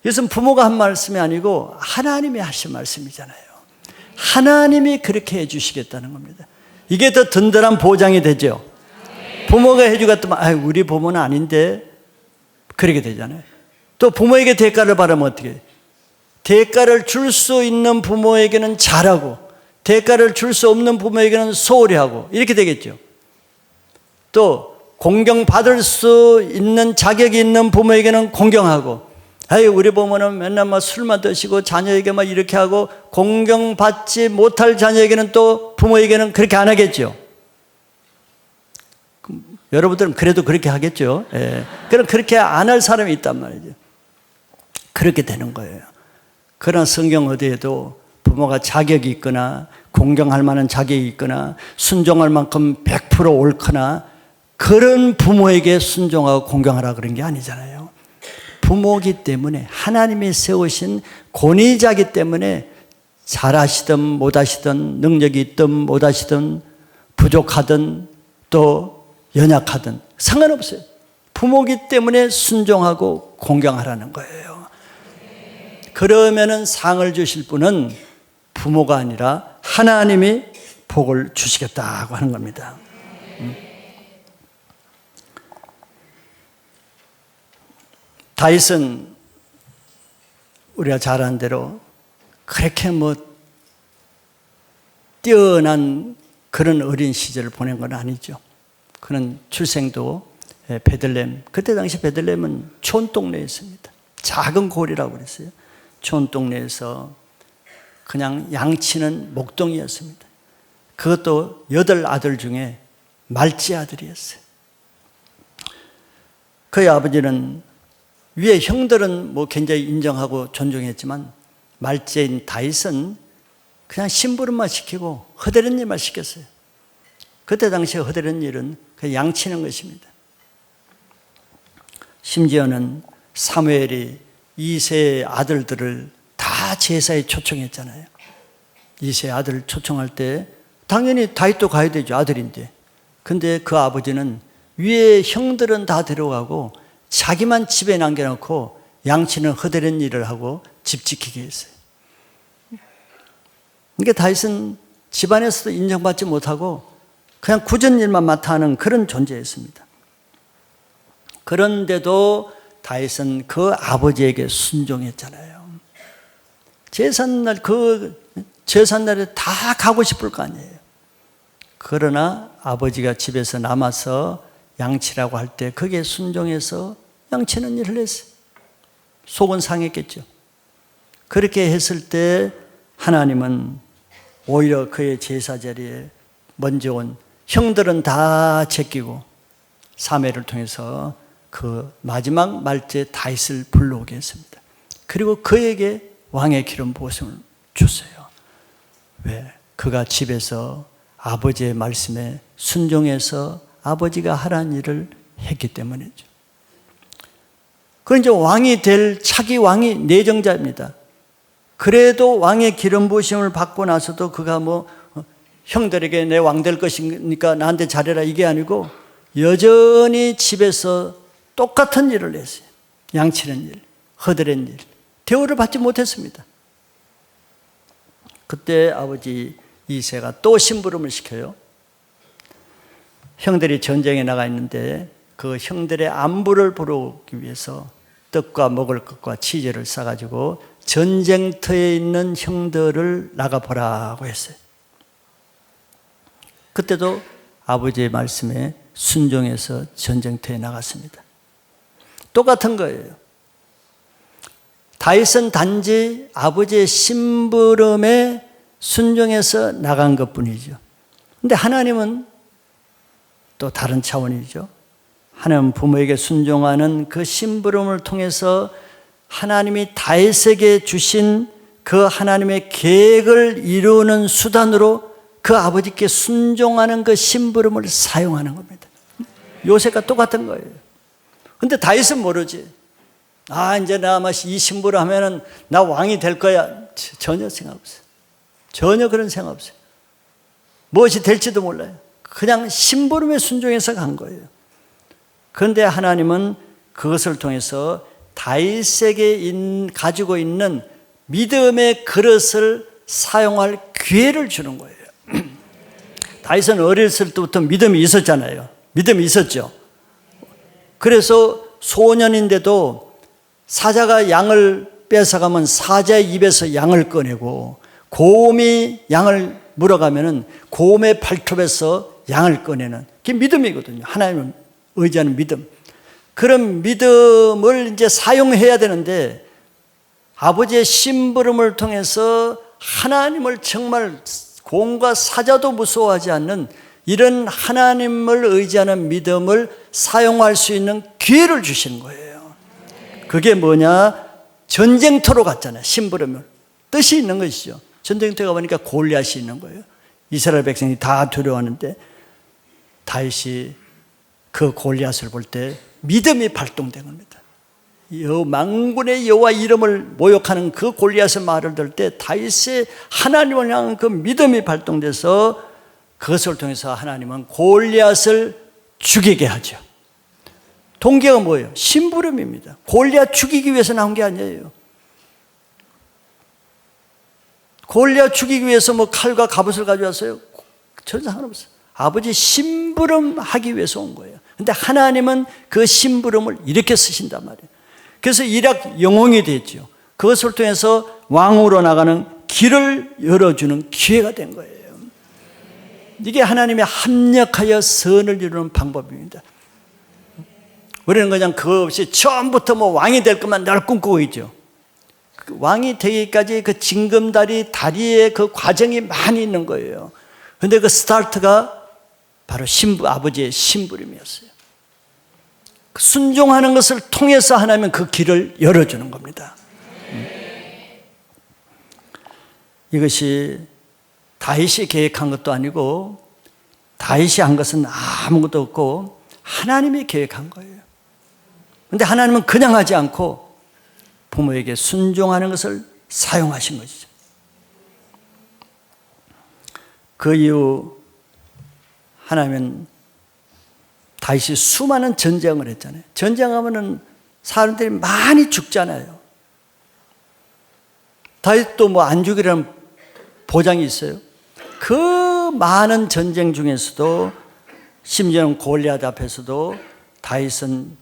이것은 부모가 한 말씀이 아니고 하나님이 하신 말씀이잖아요. 하나님이 그렇게 해주시겠다는 겁니다. 이게 더 든든한 보장이 되죠. 부모가 해주겠다면 우리 부모는 아닌데 그렇게 되잖아요. 또 부모에게 대가를 바라면 어떻게 해요? 대가를 줄 수 있는 부모에게는 잘하고 대가를 줄 수 없는 부모에게는 소홀히 하고 이렇게 되겠죠. 또 공경받을 수 있는 자격이 있는 부모에게는 공경하고, 우리 부모는 맨날 막 술만 드시고 자녀에게 막 이렇게 하고, 공경받지 못할 자녀에게는 또 부모에게는 그렇게 안 하겠죠. 여러분들은 그래도 그렇게 하겠죠. 그럼 그렇게 안 할 사람이 있단 말이죠. 그렇게 되는 거예요. 그러나 성경 어디에도 부모가 자격이 있거나 공경할 만한 자격이 있거나 순종할 만큼 100% 옳거나 그런 부모에게 순종하고 공경하라 그런 게 아니잖아요. 부모이기 때문에 하나님이 세우신 권위자이기 때문에 잘하시든 못하시든 능력이 있든 못하시든 부족하든 또 연약하든 상관없어요. 부모기 때문에 순종하고 공경하라는 거예요. 그러면은 상을 주실 분은 부모가 아니라 하나님이 복을 주시겠다고 하는 겁니다. 다윗은 우리가 잘 아는 대로 그렇게 뛰어난 그런 어린 시절을 보낸 건 아니죠. 그는 출생도 베들레헴, 그때 당시 베들레헴은 촌동네였습니다. 작은 고리라고 그랬어요. 촌동네에서 그냥 양치는 목동이었습니다. 그것도 8 아들 중에 말째 아들이었어요. 그의 아버지는 위에 형들은 굉장히 인정하고 존중했지만 말째인 다윗은 그냥 심부름만 시키고 허드렛 일만 시켰어요. 그때 당시에 허드렛 일은 그냥 양치는 것입니다. 심지어는 사무엘이 이새의 아들들을 다 제사에 초청했잖아요. 이새의 아들을 초청할 때 당연히 다윗도 가야 되죠. 아들인데. 근데 그 아버지는 위에 형들은 다 데려가고 자기만 집에 남겨놓고 양치는 허드렛 일을 하고 집 지키게 했어요. 그러니까 다윗은 집안에서도 인정받지 못하고 그냥 굳은 일만 맡아 하는 그런 존재였습니다. 그런데도 다윗은 그 아버지에게 순종했잖아요. 제삿날, 제삿날에 다 가고 싶을 거 아니에요. 그러나 아버지가 집에서 남아서 양치라고 할 때 그게 순종해서 양치는 일을 했어요. 속은 상했겠죠. 그렇게 했을 때 하나님은 오히려 그의 제사 자리에 먼저 온 형들은 다 제끼고 사무엘을 통해서 그 마지막 말째 다윗을 불러오게 했습니다. 그리고 그에게 왕의 기름 부으심을 줬어요. 왜? 그가 집에서 아버지의 말씀에 순종해서 아버지가 하라는 일을 했기 때문이죠. 그건 이제 왕이 될 차기 왕이 내정자입니다. 그래도 왕의 기름 부으심을 받고 나서도 그가 형들에게 내 왕 될 것이니까 나한테 잘해라 이게 아니고 여전히 집에서 똑같은 일을 했어요. 양치는 일, 허드렛 일. 대우를 받지 못했습니다. 그때 아버지 이새가 또 심부름을 시켜요. 형들이 전쟁에 나가 있는데 그 형들의 안부를 보러 오기 위해서 떡과 먹을 것과 치즈를 싸가지고 전쟁터에 있는 형들을 나가보라고 했어요. 그때도 아버지의 말씀에 순종해서 전쟁터에 나갔습니다. 똑같은 거예요. 다윗은 단지 아버지의 심부름에 순종해서 나간 것뿐이죠. 그런데 하나님은 또 다른 차원이죠. 하나님 부모에게 순종하는 그 심부름을 통해서 하나님이 다윗에게 주신 그 하나님의 계획을 이루는 수단으로 그 아버지께 순종하는 그 심부름을 사용하는 겁니다. 요셉과 똑같은 거예요. 근데 다윗은 모르지. 이제 나 아마 이 심부름 하면은 나 왕이 될 거야. 전혀 생각 없어요. 전혀 그런 생각 없어요. 무엇이 될지도 몰라요. 그냥 심부름에 순종해서 간 거예요. 그런데 하나님은 그것을 통해서 다윗에게 가지고 있는 믿음의 그릇을 사용할 기회를 주는 거예요. 다윗은 어렸을 때부터 믿음이 있었잖아요. 믿음이 있었죠. 그래서 소년인데도 사자가 양을 뺏어가면 사자의 입에서 양을 꺼내고 곰이 양을 물어가면은 곰의 발톱에서 양을 꺼내는 그게 믿음이거든요. 하나님을 의지하는 믿음. 그런 믿음을 이제 사용해야 되는데 아버지의 심부름을 통해서 하나님을 정말 곰과 사자도 무서워하지 않는 이런 하나님을 의지하는 믿음을 사용할 수 있는 기회를 주시는 거예요. 그게 뭐냐? 전쟁터로 갔잖아요. 심부름을. 뜻이 있는 것이죠. 전쟁터에 가보니까 골리앗이 있는 거예요. 이스라엘 백성이 다 두려워하는데 다윗이 그 골리앗을 볼 때 믿음이 발동된 겁니다. 만군의 여호와 이름을 모욕하는 그 골리앗의 말을 들을 때 다윗의 하나님을 향한 그 믿음이 발동돼서 그것을 통해서 하나님은 골리앗을 죽이게 하죠. 동기가 뭐예요? 심부름입니다. 골리앗 죽이기 위해서 나온 게 아니에요. 골리앗 죽이기 위해서 뭐 칼과 갑옷을 가져왔어요? 전혀 상관없어요. 아버지 심부름하기 위해서 온 거예요. 근데 하나님은 그 심부름을 이렇게 쓰신단 말이에요. 그래서 일약 영웅이 됐죠. 그것을 통해서 왕으로 나가는 길을 열어주는 기회가 된 거예요. 이게 하나님의 합력하여 선을 이루는 방법입니다. 우리는 그냥 그거 없이 처음부터 뭐 왕이 될 것만 늘 꿈꾸고 있죠. 그 왕이 되기까지 그 징검다리 다리에 그 과정이 많이 있는 거예요. 그런데 그 스타트가 바로 아버지의 심부름이었어요. 순종하는 것을 통해서 하나님은 그 길을 열어주는 겁니다. 이것이 다윗이 계획한 것도 아니고 다윗이 한 것은 아무것도 없고 하나님이 계획한 거예요. 그런데 하나님은 그냥 하지 않고 부모에게 순종하는 것을 사용하신 것이죠. 그 이후 하나님은 다윗이 수많은 전쟁을 했잖아요. 전쟁하면은 사람들이 많이 죽잖아요. 다윗도 뭐 안 죽이라는 보장이 있어요. 그 많은 전쟁 중에서도 심지어는 골리앗 앞에서도 다윗은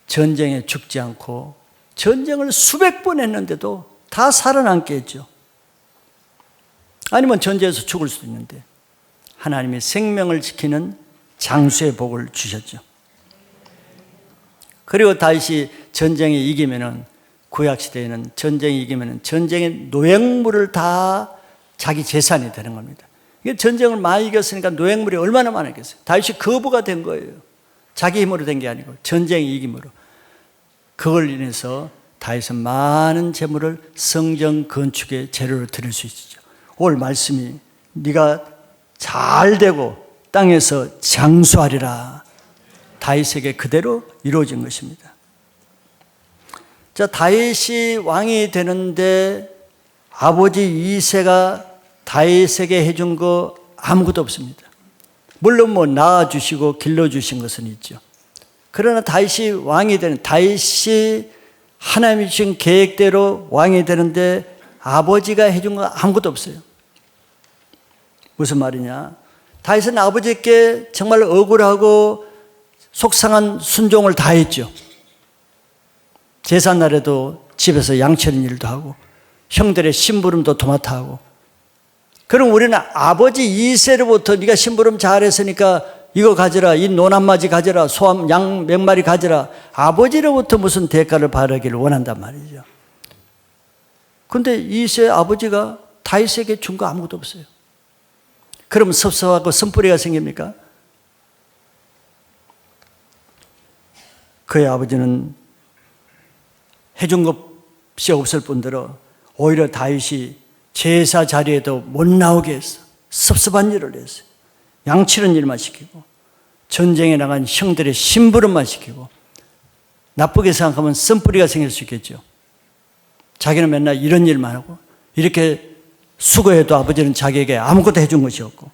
전쟁에 죽지 않고 전쟁을 수백 번 했는데도 다 살아남게 했죠. 아니면 전쟁에서 죽을 수도 있는데 하나님이 생명을 지키는 장수의 복을 주셨죠. 그리고 다윗이 전쟁에 이기면은 구약시대에는 전쟁에 이기면은 전쟁의 노획물을 다 자기 재산이 되는 겁니다. 이게 전쟁을 많이 이겼으니까 노획물이 얼마나 많았겠어요. 다윗이 거부가 된 거예요. 자기 힘으로 된 게 아니고 전쟁의 이김으로. 그걸 인해서 다윗은 많은 재물을 성전 건축의 재료로 드릴 수 있죠. 오늘 말씀이 네가 잘 되고 땅에서 장수하리라. 다윗에게 그대로 이루어진 것입니다. 자, 다윗이 왕이 되는데 아버지 이새가 다윗에게 해준 거 아무것도 없습니다. 물론 뭐 낳아주시고 길러주신 것은 있죠. 그러나 다윗이 왕이 되는, 다윗이 하나님이 주신 계획대로 왕이 되는데 아버지가 해준 거 아무것도 없어요. 무슨 말이냐? 다윗은 아버지께 정말 억울하고 속상한 순종을 다 했죠. 제삿날에도 집에서 양치는 일도 하고 형들의 심부름도 도맡아 하고. 그럼 우리는 아버지 이새로부터 네가 심부름 잘했으니까 이거 가져라, 이 노남맞이 가져라, 소암 양 몇 마리 가져라, 아버지로부터 무슨 대가를 바라기를 원한단 말이죠. 그런데 이새 아버지가 다윗에게 준 거 아무것도 없어요. 그럼 섭섭하고 쓴뿌리가 생깁니까? 그의 아버지는 해준 것이 없을 뿐더러 오히려 다윗이 제사 자리에도 못 나오게 했어. 섭섭한 일을 했어요. 양치는 일만 시키고 전쟁에 나간 형들의 심부름만 시키고. 나쁘게 생각하면 쓴뿌리가 생길 수 있겠죠. 자기는 맨날 이런 일만 하고 이렇게 수고해도 아버지는 자기에게 아무것도 해준 것이 없고.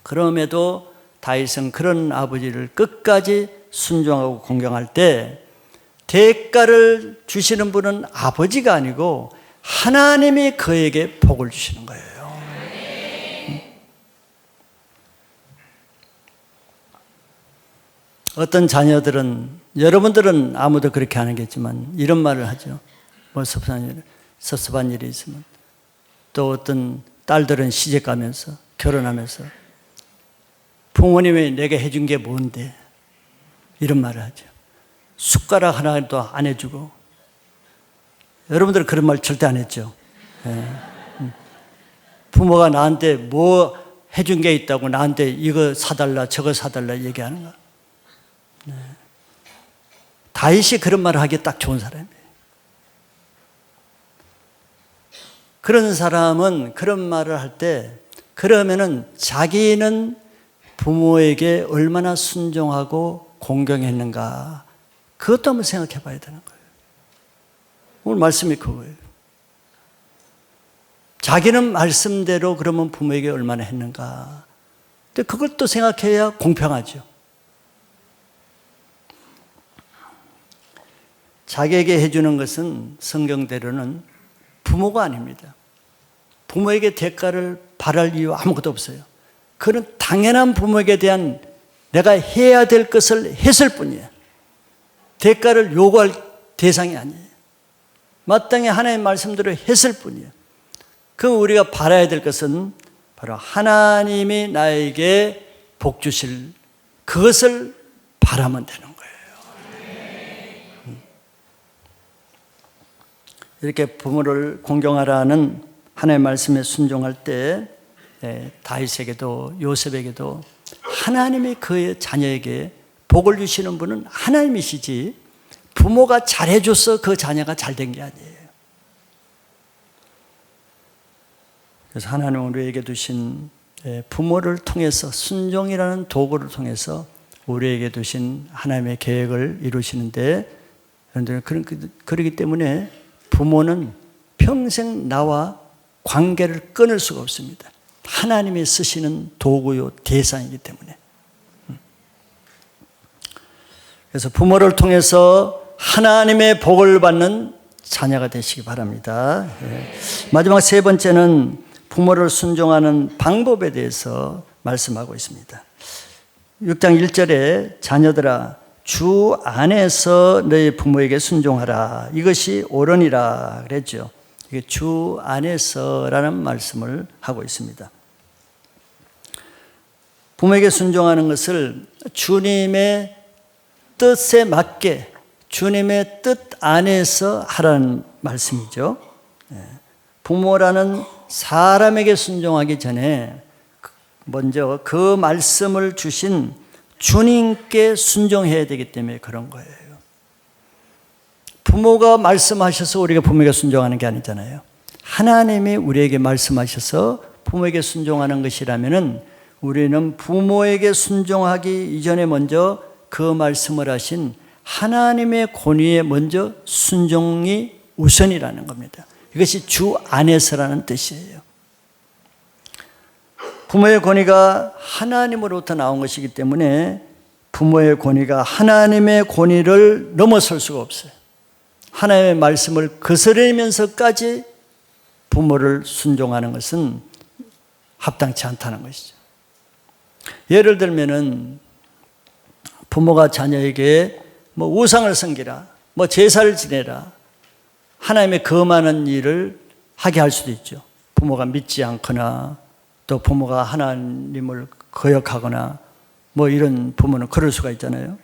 그럼에도 다윗은 그런 아버지를 끝까지 순종하고 공경할 때 대가를 주시는 분은 아버지가 아니고 하나님이 그에게 복을 주시는 거예요. 어떤 자녀들은, 여러분들은 아무도 그렇게 안 하겠지만 이런 말을 하죠. 뭐 섭섭한 일이 있으면. 또 어떤 딸들은 시집 가면서, 결혼하면서 부모님이 내게 해준 게 뭔데? 이런 말을 하죠. 숟가락 하나도 안 해주고. 여러분들은 그런 말 절대 안 했죠. 네. 부모가 나한테 뭐 해준 게 있다고 나한테 이거 사달라 저거 사달라 얘기하는 거. 네. 다윗이 그런 말을 하기에 딱 좋은 사람이에요. 그런 사람은 그런 말을 할 때 그러면은 자기는 부모에게 얼마나 순종하고 공경했는가, 그것도 한번 생각해 봐야 되는 거예요. 오늘 말씀이 그거예요. 자기는 말씀대로 그러면 부모에게 얼마나 했는가. 근데 그걸 또 생각해야 공평하죠. 자기에게 해주는 것은 성경대로는 부모가 아닙니다. 부모에게 대가를 바랄 이유 아무것도 없어요. 그는 당연한 부모에게 대한 내가 해야 될 것을 했을 뿐이에요. 대가를 요구할 대상이 아니에요. 마땅히 하나님의 말씀대로 했을 뿐이에요. 그럼 우리가 바라야 될 것은 바로 하나님이 나에게 복 주실 그것을 바라면 되는 거예요. 이렇게 부모를 공경하라는 하나님의 말씀에 순종할 때 다윗에게도 요셉에게도 하나님이 그의 자녀에게 복을 주시는 분은 하나님이시지 부모가 잘해줘서 그 자녀가 잘된 게 아니에요. 그래서 하나님은 우리에게 두신 부모를 통해서 순종이라는 도구를 통해서 우리에게 두신 하나님의 계획을 이루시는데 그렇기 때문에 부모는 평생 나와 관계를 끊을 수가 없습니다. 하나님이 쓰시는 도구요 대상이기 때문에. 그래서 부모를 통해서 하나님의 복을 받는 자녀가 되시기 바랍니다. 마지막 세 번째는 부모를 순종하는 방법에 대해서 말씀하고 있습니다. 6장 1절에 자녀들아 주 안에서 너희 부모에게 순종하라. 이것이 옳으니라 그랬죠. 이게 주 안에서라는 말씀을 하고 있습니다. 부모에게 순종하는 것을 주님의 뜻에 맞게 주님의 뜻 안에서 하라는 말씀이죠. 부모라는 사람에게 순종하기 전에 먼저 그 말씀을 주신 주님께 순종해야 되기 때문에 그런 거예요. 부모가 말씀하셔서 우리가 부모에게 순종하는 게 아니잖아요. 하나님이 우리에게 말씀하셔서 부모에게 순종하는 것이라면은 우리는 부모에게 순종하기 이전에 먼저 그 말씀을 하신 하나님의 권위에 먼저 순종이 우선이라는 겁니다. 이것이 주 안에서라는 뜻이에요. 부모의 권위가 하나님으로부터 나온 것이기 때문에 부모의 권위가 하나님의 권위를 넘어설 수가 없어요. 하나님의 말씀을 거스르면서까지 부모를 순종하는 것은 합당치 않다는 것이죠. 예를 들면은 부모가 자녀에게 우상을 섬기라, 제사를 지내라, 하나님의 거만한 일을 하게 할 수도 있죠. 부모가 믿지 않거나 또 부모가 하나님을 거역하거나 이런 부모는 그럴 수가 있잖아요.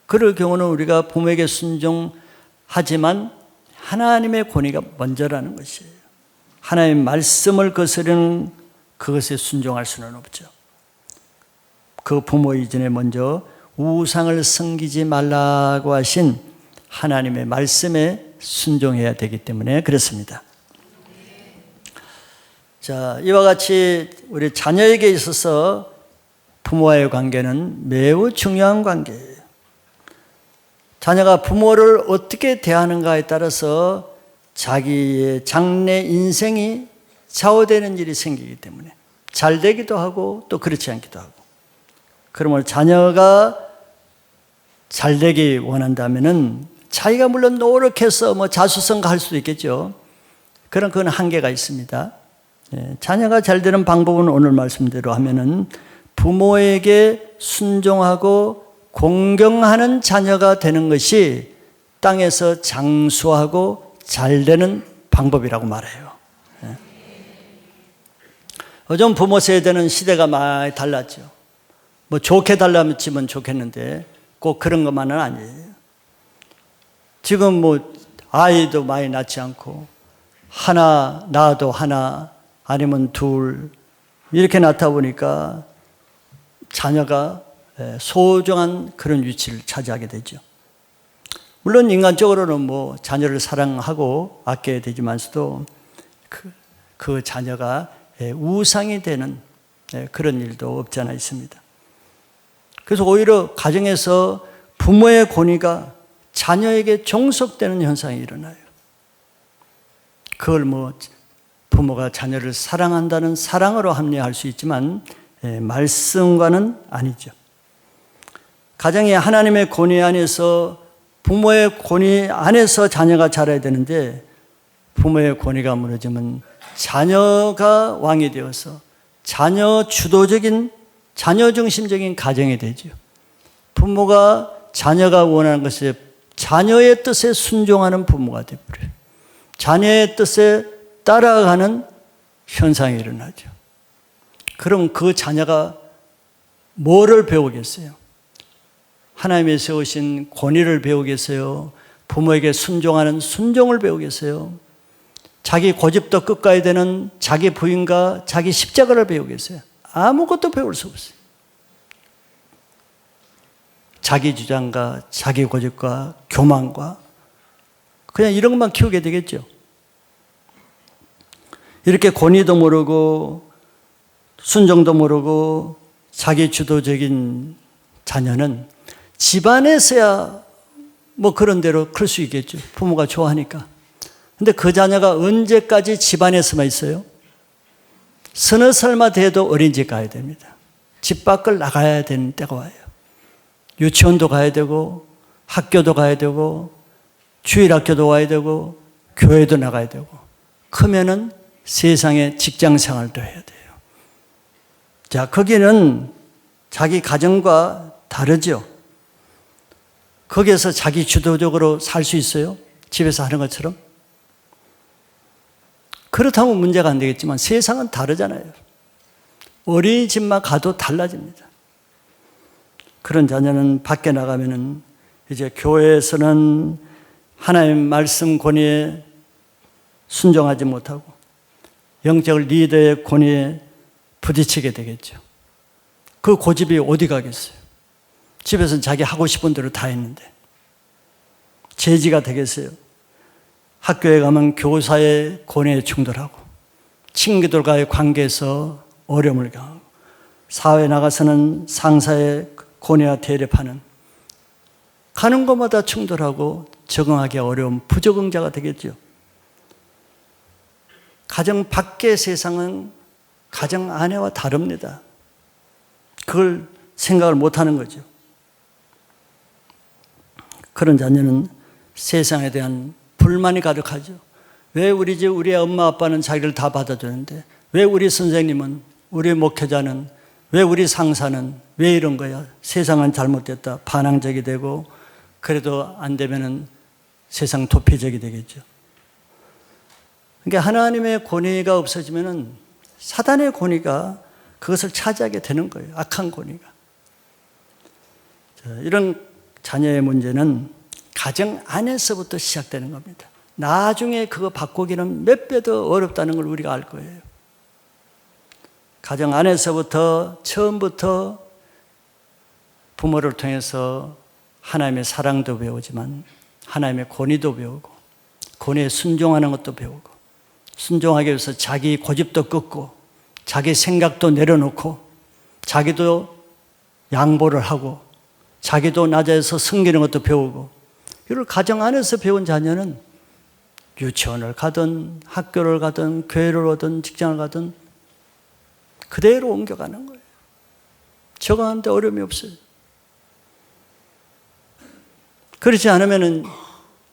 그럴 경우는 우리가 부모에게 순종하지만 하나님의 권위가 먼저라는 것이에요. 하나님의 말씀을 거스르는 그것에 순종할 수는 없죠. 그 부모 이전에 먼저 우상을 섬기지 말라고 하신 하나님의 말씀에 순종해야 되기 때문에 그렇습니다. 자, 이와 같이 우리 자녀에게 있어서 부모와의 관계는 매우 중요한 관계예요. 자녀가 부모를 어떻게 대하는가에 따라서 자기의 장래 인생이 좌우되는 일이 생기기 때문에 잘 되기도 하고 또 그렇지 않기도 하고. 그러므로 자녀가 잘 되기 원한다면은 자기가 물론 노력해서 자수성가할 수도 있겠죠. 그건 한계가 있습니다. 자녀가 잘 되는 방법은 오늘 말씀대로 하면은 부모에게 순종하고 공경하는 자녀가 되는 것이 땅에서 장수하고 잘 되는 방법이라고 말해요. 요즘 부모 세대는 시대가 많이 달랐죠. 좋게 달라지면 좋겠는데 꼭 그런 것만은 아니에요. 지금 아이도 많이 낳지 않고 하나 낳아도 하나 아니면 둘 이렇게 낳다 보니까 자녀가 소중한 그런 위치를 차지하게 되죠. 물론 인간적으로는 자녀를 사랑하고 아껴야 되지만서도 그 자녀가 우상이 되는 그런 일도 없지 않아 있습니다. 그래서 오히려 가정에서 부모의 권위가 자녀에게 종속되는 현상이 일어나요. 그걸 부모가 자녀를 사랑한다는 사랑으로 합리화할 수 있지만 말씀과는 아니죠. 가정이 하나님의 권위 안에서, 부모의 권위 안에서 자녀가 자라야 되는데 부모의 권위가 무너지면 자녀가 왕이 되어서 자녀 주도적인, 자녀 중심적인 가정이 되죠. 부모가 자녀가 원하는 것에 자녀의 뜻에 순종하는 부모가 되어버려요. 자녀의 뜻에 따라가는 현상이 일어나죠. 그럼 그 자녀가 뭐를 배우겠어요? 하나님이 세우신 권위를 배우겠어요? 부모에게 순종하는 순종을 배우겠어요? 자기 고집도 끝까지 되는 자기 부인과 자기 십자가를 배우겠어요? 아무것도 배울 수 없어요. 자기 주장과 자기 고집과 교만과 그냥 이런 것만 키우게 되겠죠. 이렇게 권위도 모르고 순종도 모르고 자기 주도적인 자녀는 집안에서야 뭐 그런 대로 클 수 있겠죠. 부모가 좋아하니까. 근데 그 자녀가 언제까지 집안에서만 있어요? 서너 살만 돼도 어린이집 가야 됩니다. 집 밖을 나가야 되는 때가 와요. 유치원도 가야 되고 학교도 가야 되고 주일학교도 와야 되고 교회도 나가야 되고 크면은 세상에 직장 생활도 해야 돼요. 자, 거기는 자기 가정과 다르죠. 거기에서 자기 주도적으로 살 수 있어요? 집에서 하는 것처럼? 그렇다면 문제가 안 되겠지만 세상은 다르잖아요. 어린이집만 가도 달라집니다. 그런 자녀는 밖에 나가면은 이제 교회에서는 하나님 말씀 권위에 순종하지 못하고 영적 리더의 권위에 부딪히게 되겠죠. 그 고집이 어디 가겠어요? 집에서는 자기 하고 싶은 대로 다 했는데 제지가 되겠어요? 학교에 가면 교사의 권위에 충돌하고 친구들과의 관계에서 어려움을 겪고 사회에 나가서는 상사의 권위와 대립하는 가는 곳마다 충돌하고 적응하기 어려운 부적응자가 되겠죠. 가정 밖의 세상은 가정 안에와 다릅니다. 그걸 생각을 못하는 거죠. 그런 자녀는 세상에 대한 불만이 가득하죠. 왜 우리 집 우리 엄마 아빠는 자기를 다 받아주는데 왜 우리 선생님은, 우리 목회자는, 왜 우리 상사는 왜 이런 거야? 세상은 잘못됐다. 반항적이 되고 그래도 안 되면은 세상 도피적이 되겠죠. 그러니까 하나님의 권위가 없어지면은 사단의 권위가 그것을 차지하게 되는 거예요. 악한 권위가. 자, 이런 자녀의 문제는 가정 안에서부터 시작되는 겁니다. 나중에 그거 바꾸기는 몇 배 더 어렵다는 걸 우리가 알 거예요. 가정 안에서부터 처음부터 부모를 통해서 하나님의 사랑도 배우지만 하나님의 권위도 배우고 권위에 순종하는 것도 배우고 순종하기 위해서 자기 고집도 끊고 자기 생각도 내려놓고 자기도 양보를 하고 자기도 낮아서 섬기는 것도 배우고 이걸 가정 안에서 배운 자녀는 유치원을 가든 학교를 가든 교회를 오든 직장을 가든 그대로 옮겨가는 거예요. 적응하는데 어려움이 없어요. 그렇지 않으면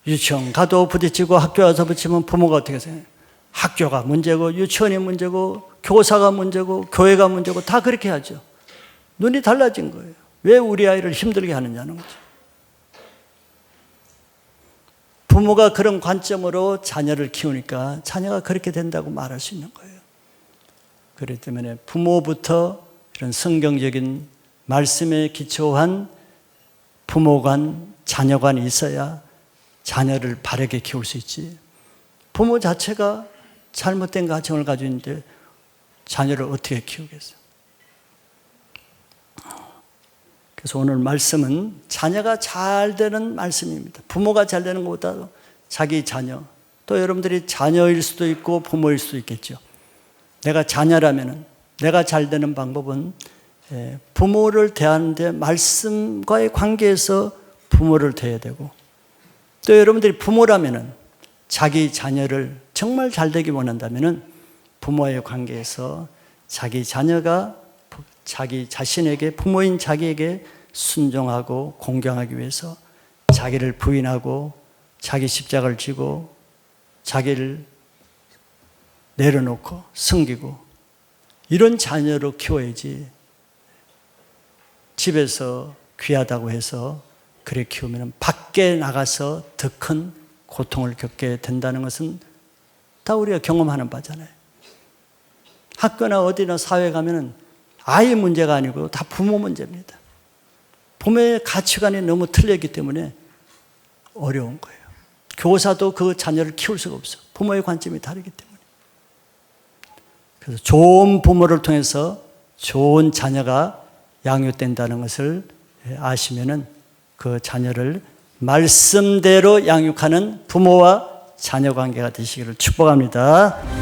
유치원 가도 부딪히고 학교 와서 부딪히면 부모가 어떻게 생각해요? 학교가 문제고 유치원이 문제고 교사가 문제고 교회가 문제고 다 그렇게 하죠. 눈이 달라진 거예요. 왜 우리 아이를 힘들게 하느냐는 거죠. 부모가 그런 관점으로 자녀를 키우니까 자녀가 그렇게 된다고 말할 수 있는 거예요. 그렇기 때문에 부모부터 이런 성경적인 말씀에 기초한 부모관, 자녀관이 있어야 자녀를 바르게 키울 수 있지. 부모 자체가 잘못된 가정을 가지고 있는데 자녀를 어떻게 키우겠어요? 그래서 오늘 말씀은 자녀가 잘 되는 말씀입니다. 부모가 잘 되는 것보다 자기 자녀, 또 여러분들이 자녀일 수도 있고 부모일 수도 있겠죠. 내가 자녀라면 내가 잘 되는 방법은 부모를 대하는데 말씀과의 관계에서 부모를 대해야 되고 또 여러분들이 부모라면 자기 자녀를 정말 잘 되기 원한다면 부모의 관계에서 자기 자녀가 자기 자신에게, 부모인 자기에게 순종하고 공경하기 위해서 자기를 부인하고 자기 십자가를 지고 자기를 내려놓고 섬기고 이런 자녀로 키워야지, 집에서 귀하다고 해서 그래 키우면 밖에 나가서 더 큰 고통을 겪게 된다는 것은 다 우리가 경험하는 바잖아요. 학교나 어디나 사회 가면은 아이 문제가 아니고 다 부모 문제입니다. 부모의 가치관이 너무 틀렸기 때문에 어려운 거예요. 교사도 그 자녀를 키울 수가 없어. 부모의 관점이 다르기 때문에. 그래서 좋은 부모를 통해서 좋은 자녀가 양육된다는 것을 아시면은 그 자녀를 말씀대로 양육하는 부모와 자녀 관계가 되시기를 축복합니다.